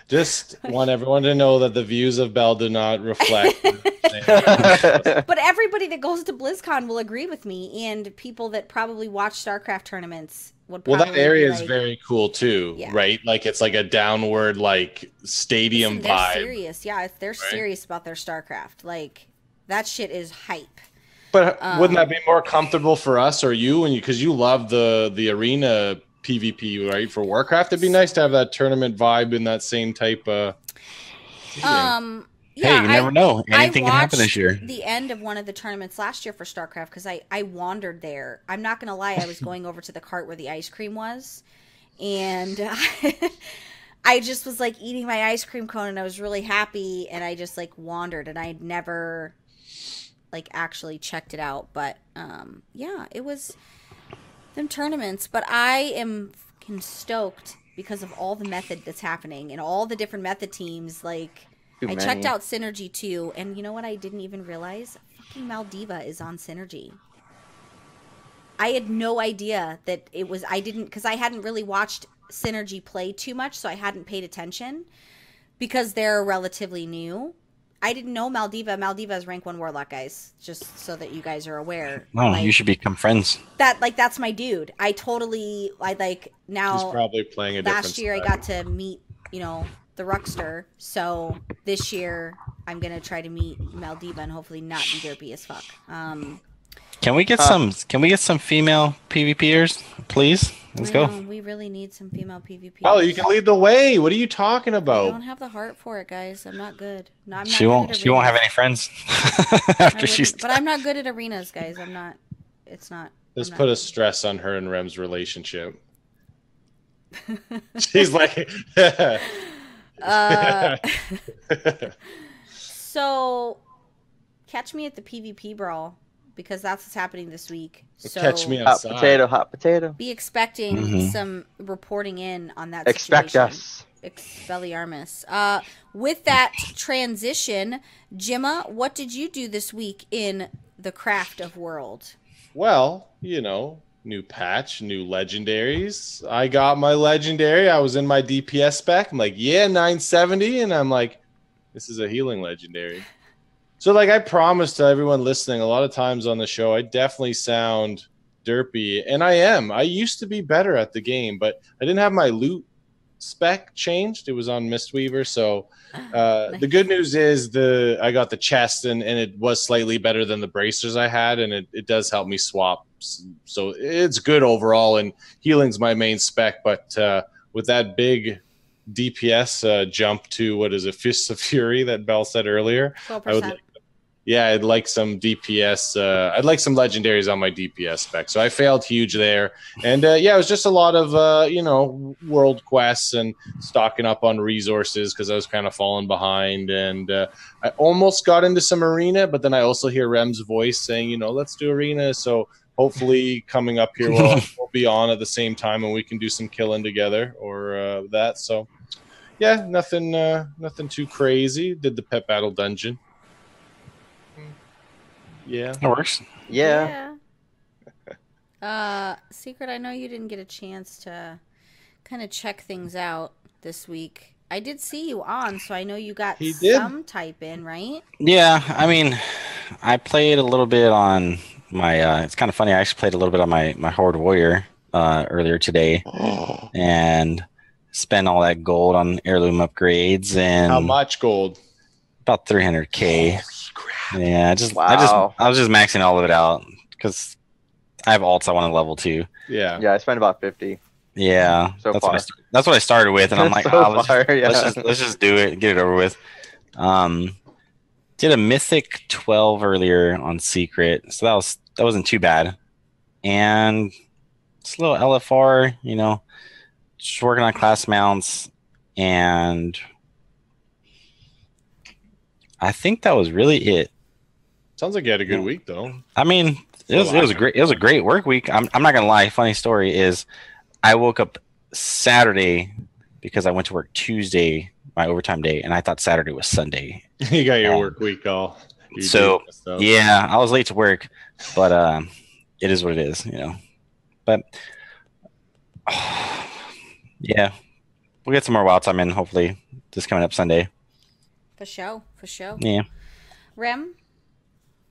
Just want everyone to know that the views of Bell do not reflect. But everybody that goes to BlizzCon will agree with me, and people that probably watch StarCraft tournaments would probably. Well, that area is very cool too, right? Like it's like a downward, like stadium they're vibe. Serious, yeah. They're serious about their StarCraft. Like that shit is hype. But wouldn't that be more comfortable for us or you, because you love the arena PvP, right? For Warcraft, it'd be nice to have that tournament vibe in that same type. Yeah, hey, you never know. Anything can happen this year. The end of one of the tournaments last year for StarCraft because I wandered there. I'm not gonna lie, I was going over to the cart where the ice cream was, and I just was like eating my ice cream cone, and I was really happy, and I just like wandered, and I'd never like actually checked it out, but yeah, it was them tournaments. But I am fucking stoked because of all the method that's happening and all the different method teams. Like I checked out Synergy too, and you know what I didn't even realize? Fucking Maldiva is on Synergy. I had no idea that it was. I didn't, because I hadn't really watched Synergy play too much, so I hadn't paid attention because they're relatively new. I didn't know Maldiva. Maldiva is rank 1 Warlock, guys, just so that you guys are aware. Oh, like, you should become friends. That's my dude. I now. He's probably playing a different last year I got to meet, the Ruckster. So this year I'm gonna try to meet Maldiva and hopefully not be derpy as fuck. Can we get some female PvPers, please? Let's go. We really need some female PvP. Oh, you can lead the way. What are you talking I about? don't have the heart for it, guys. I'm not good. No, I'm not She good won't. at She won't have arenas. any friends I after she's. wouldn't- But I'm not good at arenas, guys. I'm not. It's not. Let's I'm not put a good. stress on her and Rem's relationship. She's like, So, catch me at the PvP brawl because that's what's happening this week. So catch me Hot outside. hot potato. be expecting Mhm. some reporting in on that Expect situation. us. Expelliarmus. With that transition, Gemma, what did you do this week in the craft of world? Well, new patch, new legendaries. I got my legendary. I was in my DPS spec. I'm like, yeah, 970. And I'm like, this is a healing legendary. So, like I promised to everyone listening, a lot of times on the show, I definitely sound derpy. And I am. I used to be better at the game, but I didn't have my loot spec changed. It was on Mistweaver. So the good news is I got the chest and it was slightly better than the bracers I had. And it does help me swap. So it's good overall. And healing's my main spec. But with that big DPS jump to, what is it, Fists of Fury that Belle said earlier, 12%. I'd like some DPS. I'd like some legendaries on my DPS spec. So I failed huge there. And it was just a lot of, world quests and stocking up on resources because I was kind of falling behind. And I almost got into some arena, but then I also hear Rem's voice saying, let's do arena. So hopefully coming up here, we'll be on at the same time and we can do some killing together or that. So, yeah, nothing too crazy. Did the pet battle dungeon. Yeah. It works. Yeah. Secret, I know you didn't get a chance to kind of check things out this week. I did see you on, so I know you got He did. some type in, right? Yeah, I mean, I played a little bit on my. It's kind of funny. I actually played a little bit on my Horde Warrior earlier today, and spent all that gold on heirloom upgrades and How much gold? about 300k. Yeah, Wow. I was just maxing all of it out because I have alts I want to level too. Yeah. Yeah, I spent about 50. Yeah, So that's far. What I started with, and I'm like, So let's far, yeah. just do it, get it over with. Did a mythic 12 earlier on secret, so that wasn't too bad, and it's a little LFR, just working on class mounts, and I think that was really it. Sounds like you had a good week, though. I mean, it was a great work week. I'm not gonna lie. Funny story is, I woke up Saturday because I went to work Tuesday, my overtime day, and I thought Saturday was Sunday. You got your work week all. So yeah, I was late to work, but it is what it is, But yeah, we'll get some more wild time in hopefully this coming up Sunday. For sure. Yeah. Rem,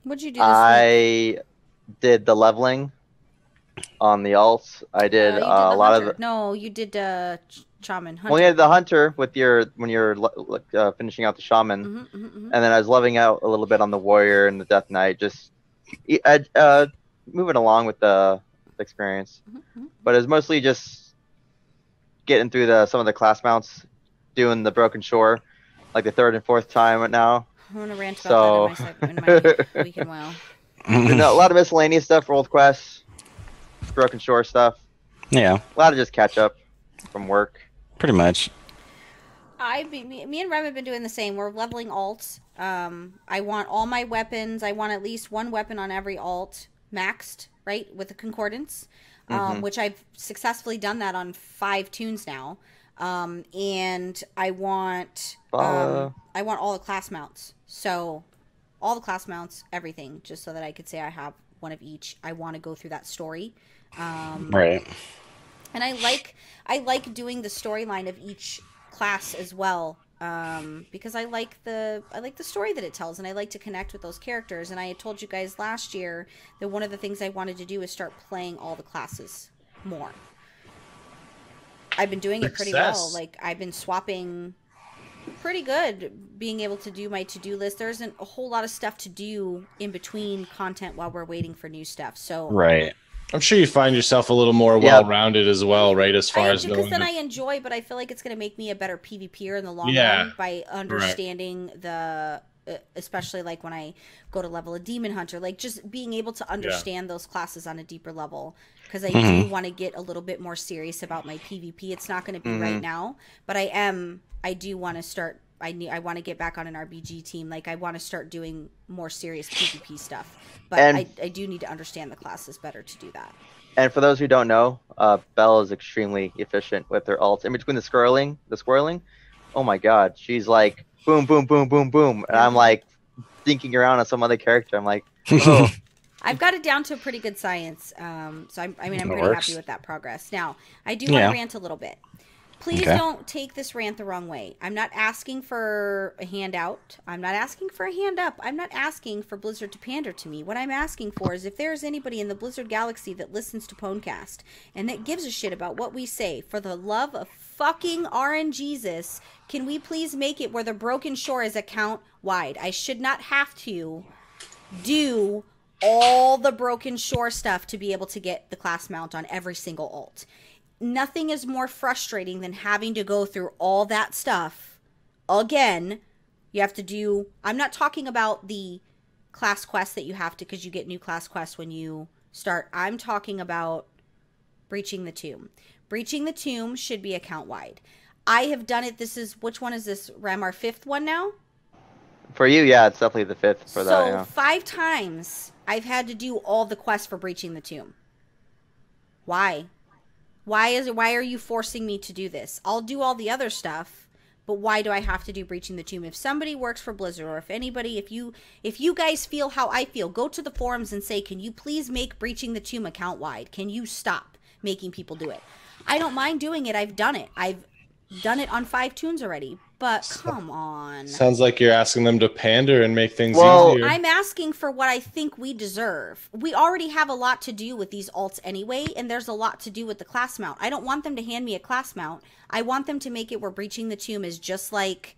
what'd you do this week? I did the leveling on the alts. I did You did a the lot hunter. of the. No, you did shaman. Hunter. Well, yeah, the hunter when you're finishing out the shaman, and then I was leveling out a little bit on the warrior and the death knight, just moving along with the experience. But it's mostly just getting through some of the class mounts, doing the broken shore, like the third and fourth time now. I'm gonna rant about that in my week and WoW. A lot of miscellaneous stuff, world quests, broken shore stuff. Yeah, A lot of just catch up from work. pretty much. Me and Rem have been doing the same. We're leveling alts. I want all my weapons. I want at least one weapon on every alt maxed, right, with the concordance, which I've successfully done that on 5 tunes now. And I want all the class mounts. So all the class mounts, everything, just so that I could say I have one of each. I want to go through that story. Right. And I like doing the storyline of each class as well, because I like the story that it tells, and I like to connect with those characters. And I had told you guys last year that one of the things I wanted to do is start playing all the classes more. I've been doing it pretty well. Like, I've been swapping pretty good being able to do my to-do list. There isn't a whole lot of stuff to do in between content while we're waiting for new stuff. So Right. I'm sure you find yourself a little more well-rounded as well, right? As far as because knowing then the- I enjoy, but I feel like it's going to make me a better PvPer in the long Yeah. run by understanding the, especially like when I go to level a demon hunter, like just being able to understand those classes on a deeper level. Because I do want to get a little bit more serious about my PvP. It's not going to be right now, but I do want to start. I want to get back on an RBG team. Like I want to start doing more serious PvP stuff. But I do need to understand the classes better to do that. And for those who don't know, Belle is extremely efficient with her ults. In between the squirreling, oh my god, she's like boom, boom, boom, boom, boom, and I'm like thinking around on some other character. I'm like, oh. I've got it down to a pretty good science. So I'm pretty happy with that progress. Now I do want to rant a little bit. Please don't take this rant the wrong way. I'm not asking for a handout. I'm not asking for a hand up. I'm not asking for Blizzard to pander to me. What I'm asking for is if there's anybody in the Blizzard galaxy that listens to PWNCAST and that gives a shit about what we say, for the love of fucking RNGesus, can we please make it where the Broken Shore is account wide? I should not have to do all the Broken Shore stuff to be able to get the class mount on every single ult. Nothing is more frustrating than having to go through all that stuff again. You have to do, I'm not talking about the class quests that you have to, because you get new class quests when you start. I'm talking about Breaching the Tomb. Breaching the Tomb should be account wide. I have done it. This is, which one is this, Rem, our 5th one now? For you, yeah, it's definitely the 5th for that. So 5 times I've had to do all the quests for Breaching the Tomb. Why? Why are you forcing me to do this? I'll do all the other stuff, but why do I have to do Breaching the Tomb? If somebody works for Blizzard, or if anybody, if you guys feel how I feel, go to the forums and say, can you please make Breaching the Tomb account wide? Can you stop making people do it? I don't mind doing it. I've done it. I've done it on 5 tunes already, but come on. Sounds like you're asking them to pander and make things easier. I'm asking for what I think we deserve. We already have a lot to do with these alts anyway, and there's a lot to do with the class mount. I don't want them to hand me a class mount. I want them to make it where Breaching the Tomb is just like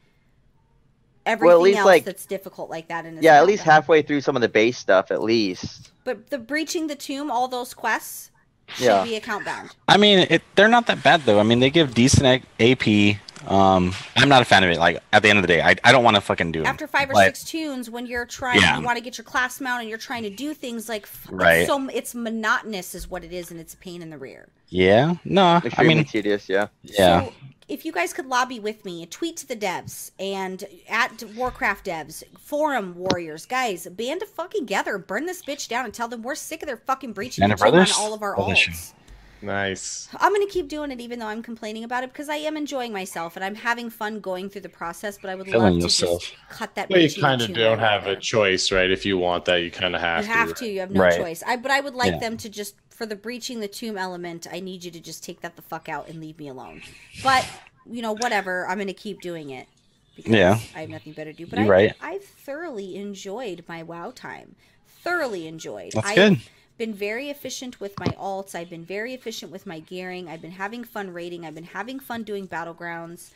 everything else that's difficult like that. At least halfway through some of the base stuff, at least. But the Breaching the Tomb, all those quests should be account bound. I mean, they're not that bad though. I mean, they give decent AP. I'm not a fan of it. Like at the end of the day, I don't want to fucking do it. After 5 or 6 tunes, when you're trying, you want to get your class mount and you're trying to do things like it's monotonous, is what it is, and it's a pain in the rear. Yeah, no, extremely I mean tedious. Yeah. So if you guys could lobby with me, tweet to the devs and at Warcraft devs, forum warriors, guys, band fucking together, burn this bitch down, and tell them we're sick of their fucking breaching the tomb on all of our alts. Nice. I'm going to keep doing it even though I'm complaining about it, because I am enjoying myself and I'm having fun going through the process, but I would love to just cut that. Well, you kind of don't have a choice, right? If you want that, you kind of have to. You have to. You have no choice. But I would like them to just, for the Breaching the Tomb element, I need you to just take that the fuck out and leave me alone. But, whatever. I'm going to keep doing it because I have nothing better to do. But I've thoroughly enjoyed my WoW time. Thoroughly enjoyed. That's good. Been very efficient with my alts. I've been very efficient with my gearing. I've been having fun raiding. I've been having fun doing battlegrounds.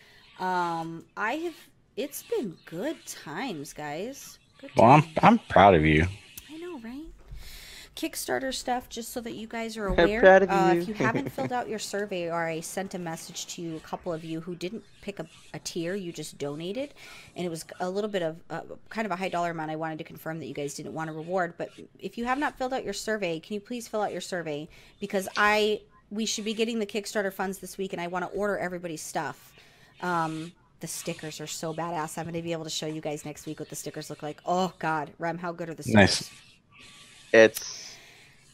It's been good times, guys. Good times. Well, I'm proud of you. I know, right? Kickstarter stuff, just so that you guys are aware. I'm proud of you. If you haven't filled out your survey, or I sent a message to a couple of you who didn't pick a tier, you just donated, and it was a little bit of kind of a high dollar amount. I wanted to confirm that you guys didn't want a reward, but if you have not filled out your survey, can you please fill out your survey, because we should be getting the Kickstarter funds this week, and I want to order everybody's stuff. The stickers are so badass. I'm going to be able to show you guys next week what the stickers look like. Oh God, Rem, how good are the stickers? Nice.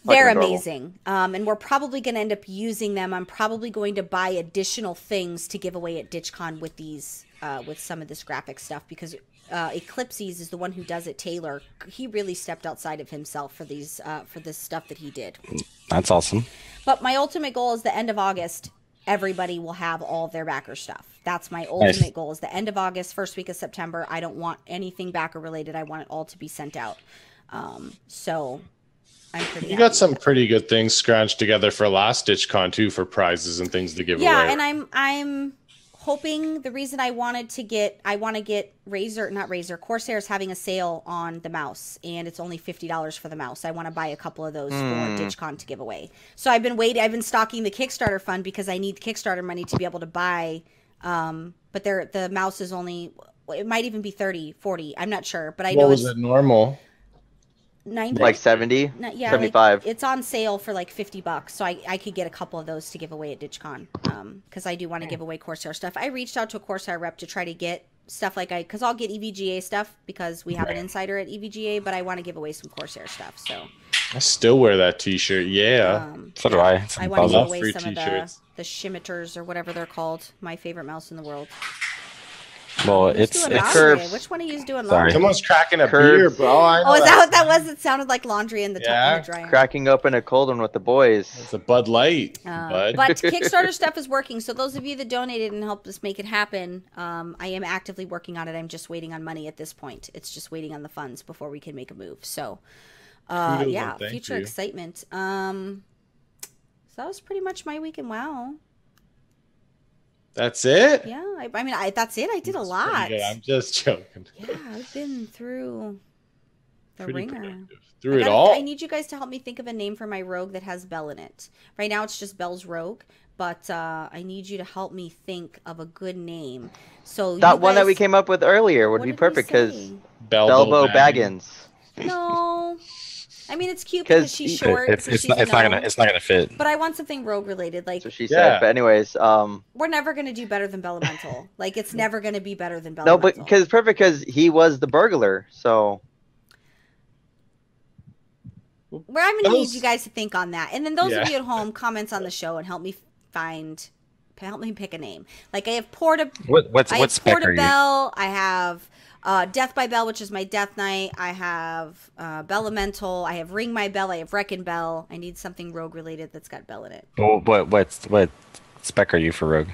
They're amazing. And we're probably going to end up using them. I'm probably going to buy additional things to give away at DitchCon with these, with some of this graphic stuff, because Eclipses is the one who does it. Taylor, he really stepped outside of himself for these, for this stuff that he did. That's awesome. But my ultimate goal is the end of August. Everybody will have all of their backer stuff. That's my ultimate goal, is the end of August, first week of September. I don't want anything backer related. I want it all to be sent out. So I'm pretty You got some pretty good things scratched together for last DitchCon too, for prizes and things to give away. Yeah, and I'm hoping the reason I want to get Corsair's having a sale on the mouse, and it's only $50 for the mouse. I want to buy a couple of those for DitchCon to give away. So I've been stocking the Kickstarter fund because I need the Kickstarter money to be able to buy. But the mouse is only, it might even be 30, 40. I'm not sure, but I know was it normal? 90, like 70, yeah, 75. Like, it's on sale for like $50, so I could get a couple of those to give away at DitchCon. Because I do want to give away Corsair stuff. I reached out to a Corsair rep to try to get stuff because I'll get EVGA stuff because we have an insider at EVGA, but I want to give away some Corsair stuff. So I still wear that T-shirt. Yeah. So do I. I want to give away free some t-shirts. of the Shimiters or whatever they're called. My favorite mouse in the world. Well, Who's it's doing laundry? curves. Which one of you is doing Sorry. laundry? Someone's cracking a Curves. beer, bro. I know Oh, is that what that was? It sounded like laundry in the Yeah. dryer. Cracking open a cold one with the boys. It's a Bud Light, bud. But Kickstarter stuff is working. So those of you that donated and helped us make it happen, I am actively working on it. I'm just waiting on money at this point. It's just waiting on the funds before we can make a move. So, Kudos yeah, and thank future you. excitement. So that was pretty much my week in WoW. That's it? Yeah, I mean, that's it. I did a lot. Pretty good. I'm just joking. Yeah, I've been through the Pretty ringer. productive. Through it all. I need you guys to help me think of a name for my rogue that has Bell in it. Right now it's just Bell's Rogue, but I need you to help me think of a good name. So That you one that we guys- came up with earlier would what be did we perfect because say? Belbo Baggins. No, I mean it's cute 'Cause because she's short. It's because not she's a gnome. it's not gonna fit. But I want something rogue related. Like So she Yeah. said. But anyways, we're never gonna do better than Bellamental. Like it's never gonna be better than Bellamental. no, but because it's perfect because he was the burglar. So I'm gonna need Those- you guys to think on that, and then those of Yeah. you at home, comments on the show and help me pick a name. Like I have What I have spec are you? Portabell. I have Death by Bell, which is my Death Knight. I have Bellamental. I have Ring My Bell. I have Wreckin' Bell. I need something rogue related that's got Bell in it. What spec are you for Rogue?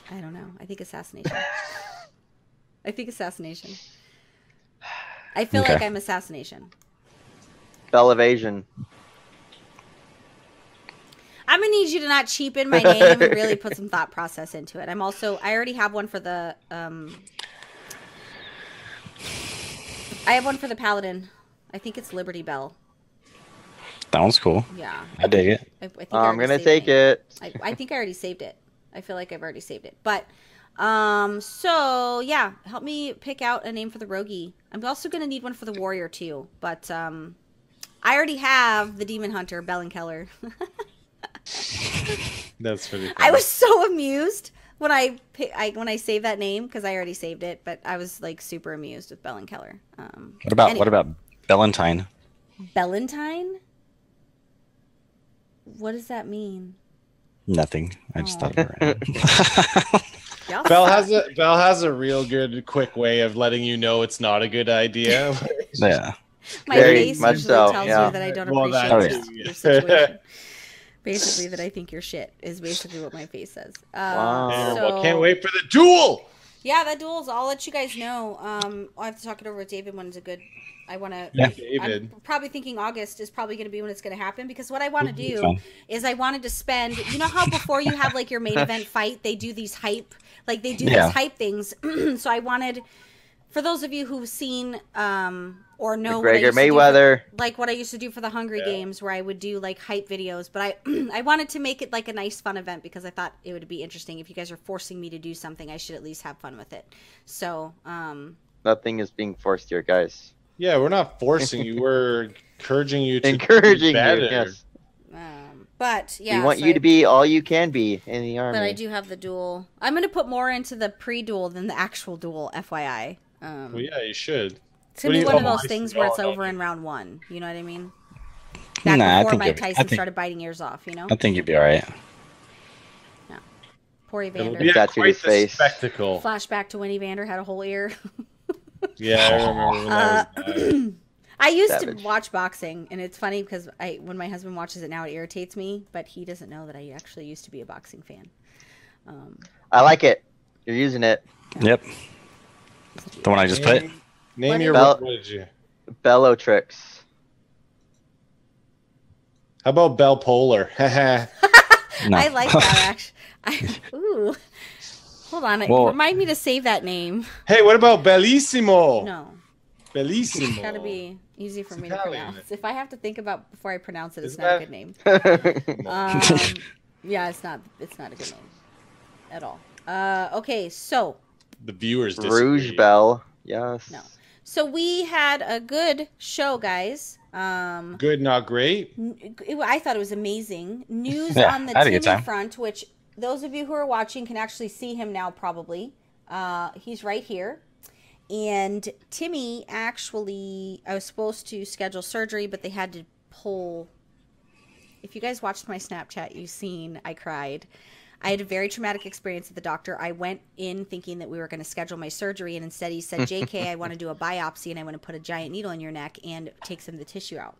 I don't know. I think assassination. I feel Okay. like I'm assassination. Bell Evasion. I'm gonna need you to not cheapen my name and really put some thought process into it. I already have one for the I have one for the Paladin. I think it's Liberty Bell. That one's cool. Yeah. I dig it. I think I'm gonna take it. I think I already saved it. I feel like I've already saved it. But so yeah, help me pick out a name for the roguey. I'm also gonna need one for the warrior too. But I already have the demon hunter, Bellenkeller. That's pretty cool. I was so amused when I saved that name because I already saved it, but I was like super amused with Bellenkeller. What about Bellantine? Bellantine? What does that mean? Nothing. I just thought of it. Y'all Bell suck. has a real good, quick way of letting you know it's not a good idea. Yeah. My Very face much usually so, tells yeah. you that I don't Well, appreciate that your too, situation. Basically, that I think you're shit is basically what my face says. Wow. Terrible. Can't wait for the duel. Yeah, that duels. I'll let you guys know. I'll have to talk it over with David when it's a good. I want to. Yeah. David. I'm probably thinking August is probably going to be when it's going to happen because what I want to do Fun. is I wanted to spend. You know how before you have like your main event fight, they do these hype, like they do Yeah. these hype things. So I wanted, for those of you who've seen or know what I McGregor used to do Mayweather. like what I used to do for the Hungry Games, where I would do like hype videos. But I wanted to make it like a nice, fun event because I thought it would be interesting. If you guys are forcing me to do something, I should at least have fun with it. So, Nothing is being forced here, guys. Yeah, we're not forcing you. We're encouraging you to Encouraging be you. better. Yes. but yeah, We want so you to be all you can be in the army. But I do have the duel. I'm going to put more into the pre-duel than the actual duel, FYI. Well, yeah, you should. It's going to be What one do of you- those oh, things I where see. it's Oh, over no. in round one. You know what I mean? Back Nah, I before think Mike you'll be- Tyson started biting ears off, you know? I think you'd be all right. Poor It'll Evander. be Tattooed quite his the face. spectacle. Flashback to when Evander had a whole ear. Yeah, I remember when that was bad. I used Savage. to watch boxing, and it's funny because when my husband watches it now, it irritates me, but he doesn't know that I actually used to be a boxing fan. I like it. You're using it. Yep. The one I just put. Name your Bell- what did you? Bellow tricks. How about Bell Polar? Haha. No. I like that, actually. Ooh. Hold on. Well- Remind me to save that name. Hey, what about Bellissimo? No. Bellissimo. It's got to be easy for me to Italian. pronounce. If I have to think about before I pronounce it, it's Isn't not a that- good name. Yeah, it's not a good name at all. Okay, so The viewers Rouge disagree. Bell. Yes. No. So we had a good show, guys. Good, not great. I thought it was amazing. News Yeah, on the I had a good Timmy time. front, which those of you who are watching can actually see him now, probably. He's right here. And Timmy actually, I was supposed to schedule surgery, but they had to pull. If you guys watched my Snapchat, you've seen I cried. I had a very traumatic experience with the doctor. I went in thinking that we were going to schedule my surgery, and instead he said, JK, I want to do a biopsy, and I want to put a giant needle in your neck and take some of the tissue out.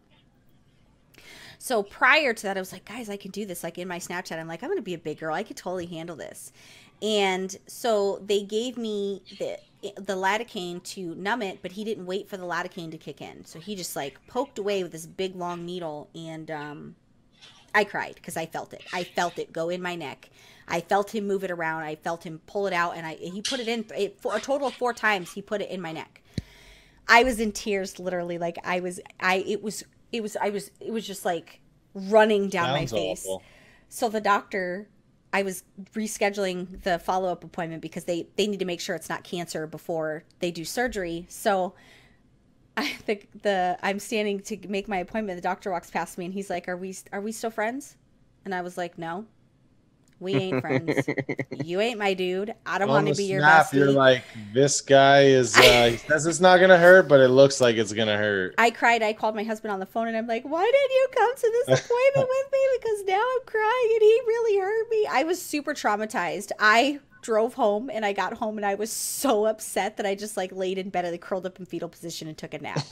So prior to that, I was like, guys, I can do this. Like in my Snapchat, I'm like, I'm going to be a big girl. I could totally handle this. And so they gave me the lidocaine to numb it, but he didn't wait for the lidocaine to kick in. So he just like poked away with this big long needle, and I cried because I felt it. I felt it go in my neck. I felt him move it around. I felt him pull it out, and he put it in for a total of 4 times. He put it in my neck. I was in tears, literally. Like it was just like running down my Sounds face. awful. So the doctor, I was rescheduling the follow-up appointment because they need to make sure it's not cancer before they do surgery. So I think I'm standing to make my appointment. The doctor walks past me and he's like, "Are we still friends?" And I was like, "No, we ain't friends. You ain't my dude. I don't want to be your bestie." You're like, this guy is. He says it's not gonna hurt, but it looks like it's gonna hurt. I cried. I called my husband on the phone and I'm like, "Why didn't you come to this appointment with me? Because now I'm crying and he really hurt me." I was super traumatized. I drove home and I got home and I was so upset that I just like laid in bed and curled up in fetal position and took a nap.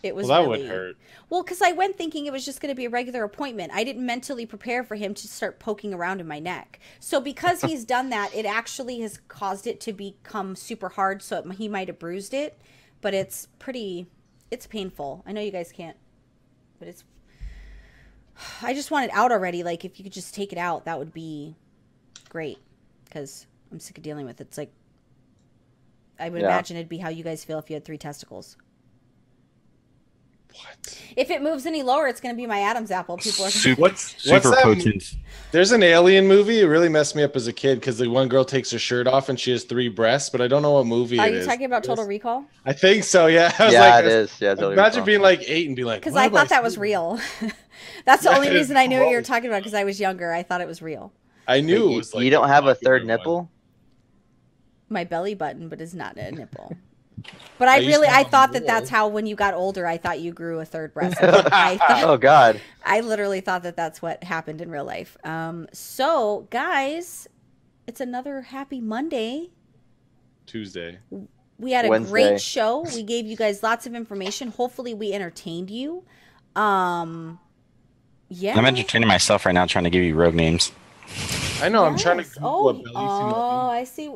It was Well, that really, would hurt. Well, because I went thinking it was just going to be a regular appointment. I didn't mentally prepare for him to start poking around in my neck. So because he's done that, it actually has caused it to become super hard. So he might have bruised it, but it's painful. I know you guys can't, but I just want it out already. Like if you could just take it out, that would be great, because I'm sick of dealing with it. It's like, I would imagine it'd be how you guys feel if you had 3 testicles. What? If it moves any lower, it's going to be my Adam's apple. People are Super What's that? potent. There's an alien movie. It really messed me up as a kid because the one girl takes her shirt off and she has 3 breasts, but I don't know what movie Are it you is. talking about Total Recall? I think so. Yeah. I was Yeah, like, it is. Yeah, Total imagine Recall. being like 8 and be like, Because what I have thought that seen? was real. That's the Yeah, only it reason I knew what you were was. talking about, because I was younger. I thought it was real. I knew it You, was like you don't have a popular third one. nipple? My belly button, but it's not a nipple. But I used to have a thought that mole. that's how, when you got older, I thought you grew a third breast. Oh God. I literally thought that that's what happened in real life. So, guys, it's another happy Monday. Tuesday. We had a Wednesday. great show. We gave you guys lots of information. Hopefully, we entertained you. Yeah. I'm entertaining myself right now, trying to give you rogue names. I know. I'm trying to Yes. Google what Bellissimo means. I see.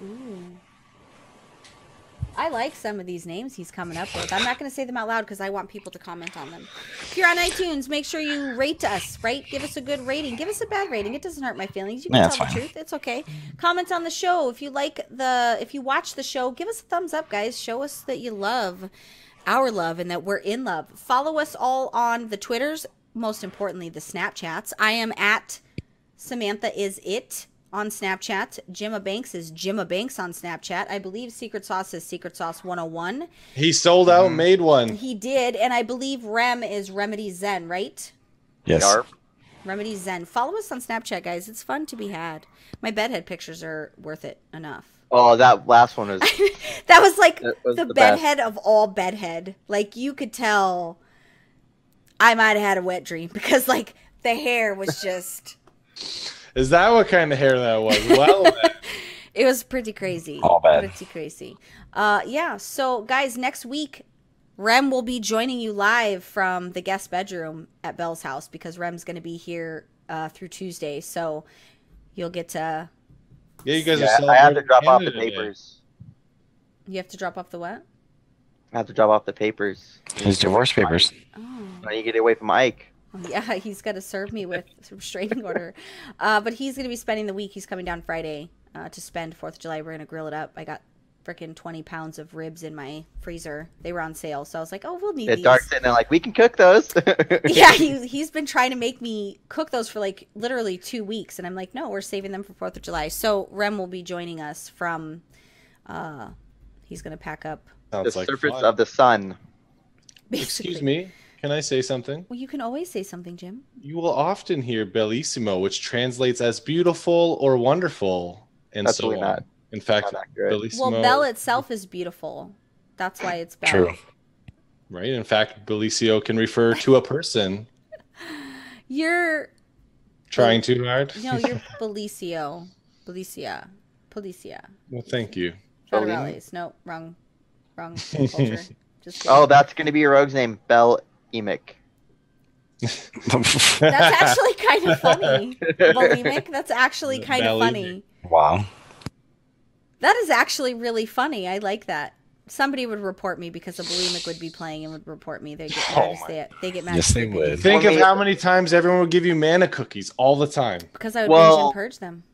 Ooh. I like some of these names he's coming up with. I'm not going to say them out loud because I want people to comment on them. If you're on iTunes, make sure you rate us, right? Give us a good rating. Give us a bad rating. It doesn't hurt my feelings. You can Yeah, tell that's the fine. truth. It's okay. Comment on the show. If you watch the show, give us a thumbs up, guys. Show us that you love our love and that we're in love. Follow us all on the Twitters, most importantly, the Snapchats. I am at Samantha Is It on Snapchat. Jimma Banks is Jimma Banks on Snapchat. I believe Secret Sauce is Secret Sauce 101. He sold out and made one. He did, and I believe Rem is Remedy Zen, right? Yes. Yarp. Remedy Zen. Follow us on Snapchat, guys. It's fun to be had. My bedhead pictures are worth it enough. Oh, that last one was. That was like That was the the best. bedhead of all bedhead. Like, you could tell I might have had a wet dream because, like, the hair was just... Is that what kind of hair that was? Well, then. It was pretty crazy. All bad. Pretty crazy. Yeah, so, guys, next week, Rem will be joining you live from the guest bedroom at Belle's house because Rem's going to be here through Tuesday. So you'll get to... Yeah, you guys are Yeah, I celebrating have to drop off the Canada Day. papers. You have to drop off the what? I have to drop off the papers. His divorce papers. Oh. When you get away from Ike. Yeah, he's got to serve me with a restraining order. But he's going to be spending the week. He's coming down Friday to spend 4th of July. We're going to grill it up. I got freaking 20 pounds of ribs in my freezer. They were on sale. So I was like, oh, we'll need these. Dark's sitting there like, we can cook those. Yeah, he's been trying to make me cook those for like literally 2 weeks. And I'm like, no, we're saving them for 4th of July. So Rem will be joining us from, he's going to pack up. Sounds The like surface fun. of the sun. Basically. Excuse me. Can I say something? Well, you can always say something, Jim. You will often hear bellissimo, which translates as beautiful or wonderful, and That's so really on. not- In fact, not accurate. bellissimo. Well, Belle itself is beautiful. That's why it's Belle. True. Right. In fact, bellissimo can refer to a person You're trying too hard. no, you're Belicio. Policia. Well, thank you. Federales. No, wrong culture. Just kidding. Oh, that's going to be your rogue's name, Bell Emic. That's actually kind of funny. Bulimic. That's actually kind of Bulimic. funny. Wow. That is actually really funny. I like that. Somebody would report me because a bulimic would be playing and would report me. They get mad. They get mad. Yes, they would. Think Well, of how many times everyone would give you mana cookies all the time. Because I would Well- binge and purge them.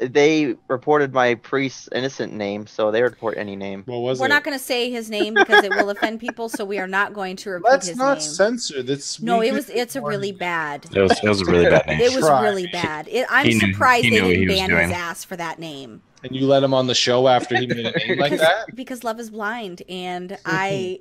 They reported my priest's innocent name, so they report any name. What was We're it? not going to say his name because it will offend people, so we are not going to repeat Let's his not name. censor. That's No, it's a really bad. It was a really bad name. It was Try. really bad. I'm He knew- surprised he they knew what he didn't was ban doing. his ass for that name. And you let him on the show after he made a name like that? Because love is blind, and I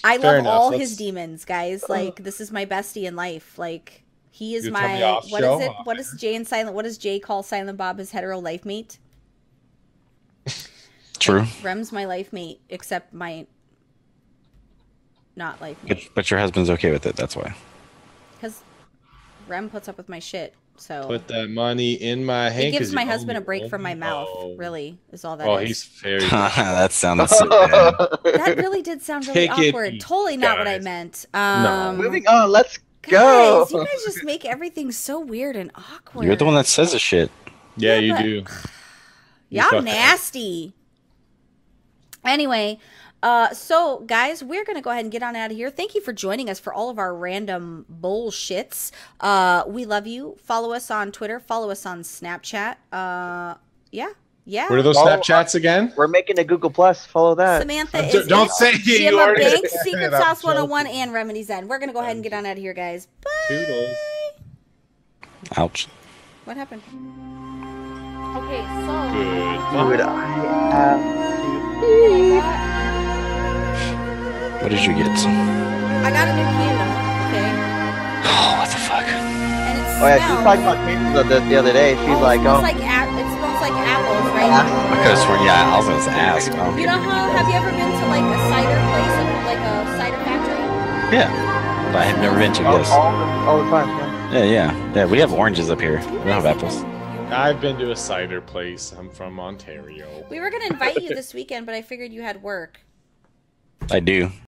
I Fair love enough. all Let's- his demons, guys. Like, this is my bestie in life. Like, he is You tell me my off what show? is it? What is Jay and Silent? What does Jay call Silent Bob his hetero life mate? True. Rem's my life mate, except my not life mate, But your husband's okay with it. That's why. because Rem puts up with my shit. So Put that money in my hand. it gives 'cause my you husband a own break it. from my mouth. Oh. Really, is all that Oh, is. he's very. That sounded so bad. That really did sound really Take it awkward. easy, Totally not what I guys. meant. Moving on, let's go. Guys, you guys just make everything so weird and awkward. You're the one that says the shit. Yeah, you but- do. Y'all fucking- nasty. Anyway, so guys, we're gonna go ahead and get on out of here. Thank you for joining us for all of our random bullshits. We love you. Follow us on Twitter. Follow us on Snapchat. Yeah. What are those Follow- Snapchats again? We're making a Google Plus. Follow that. Samantha Don't- is don't at say it, you Jim already Banks, said Secret it. I'm Sauce 101, joking. and Remedy Zen. We're gonna go ahead and get on out of here, guys. Bye. Toodles. Ouch. What happened? Okay, so Dude, I have What did you get? I got a new candle. Okay, Oh, what the fuck? and it Oh yeah, she was smells. talking about candles the other day. She's Oh, like, it smells oh, like it smells like apples, right? I could have sworn, yeah, I was going to ask. You know how? Have you ever been to like a cider place, like a cider factory? Yeah. But I have never been to this. all the time. Yeah. Yeah. We have oranges up here. We don't have apples. I've been to a cider place. I'm from Ontario. We were gonna invite you this weekend, but I figured you had work. I do.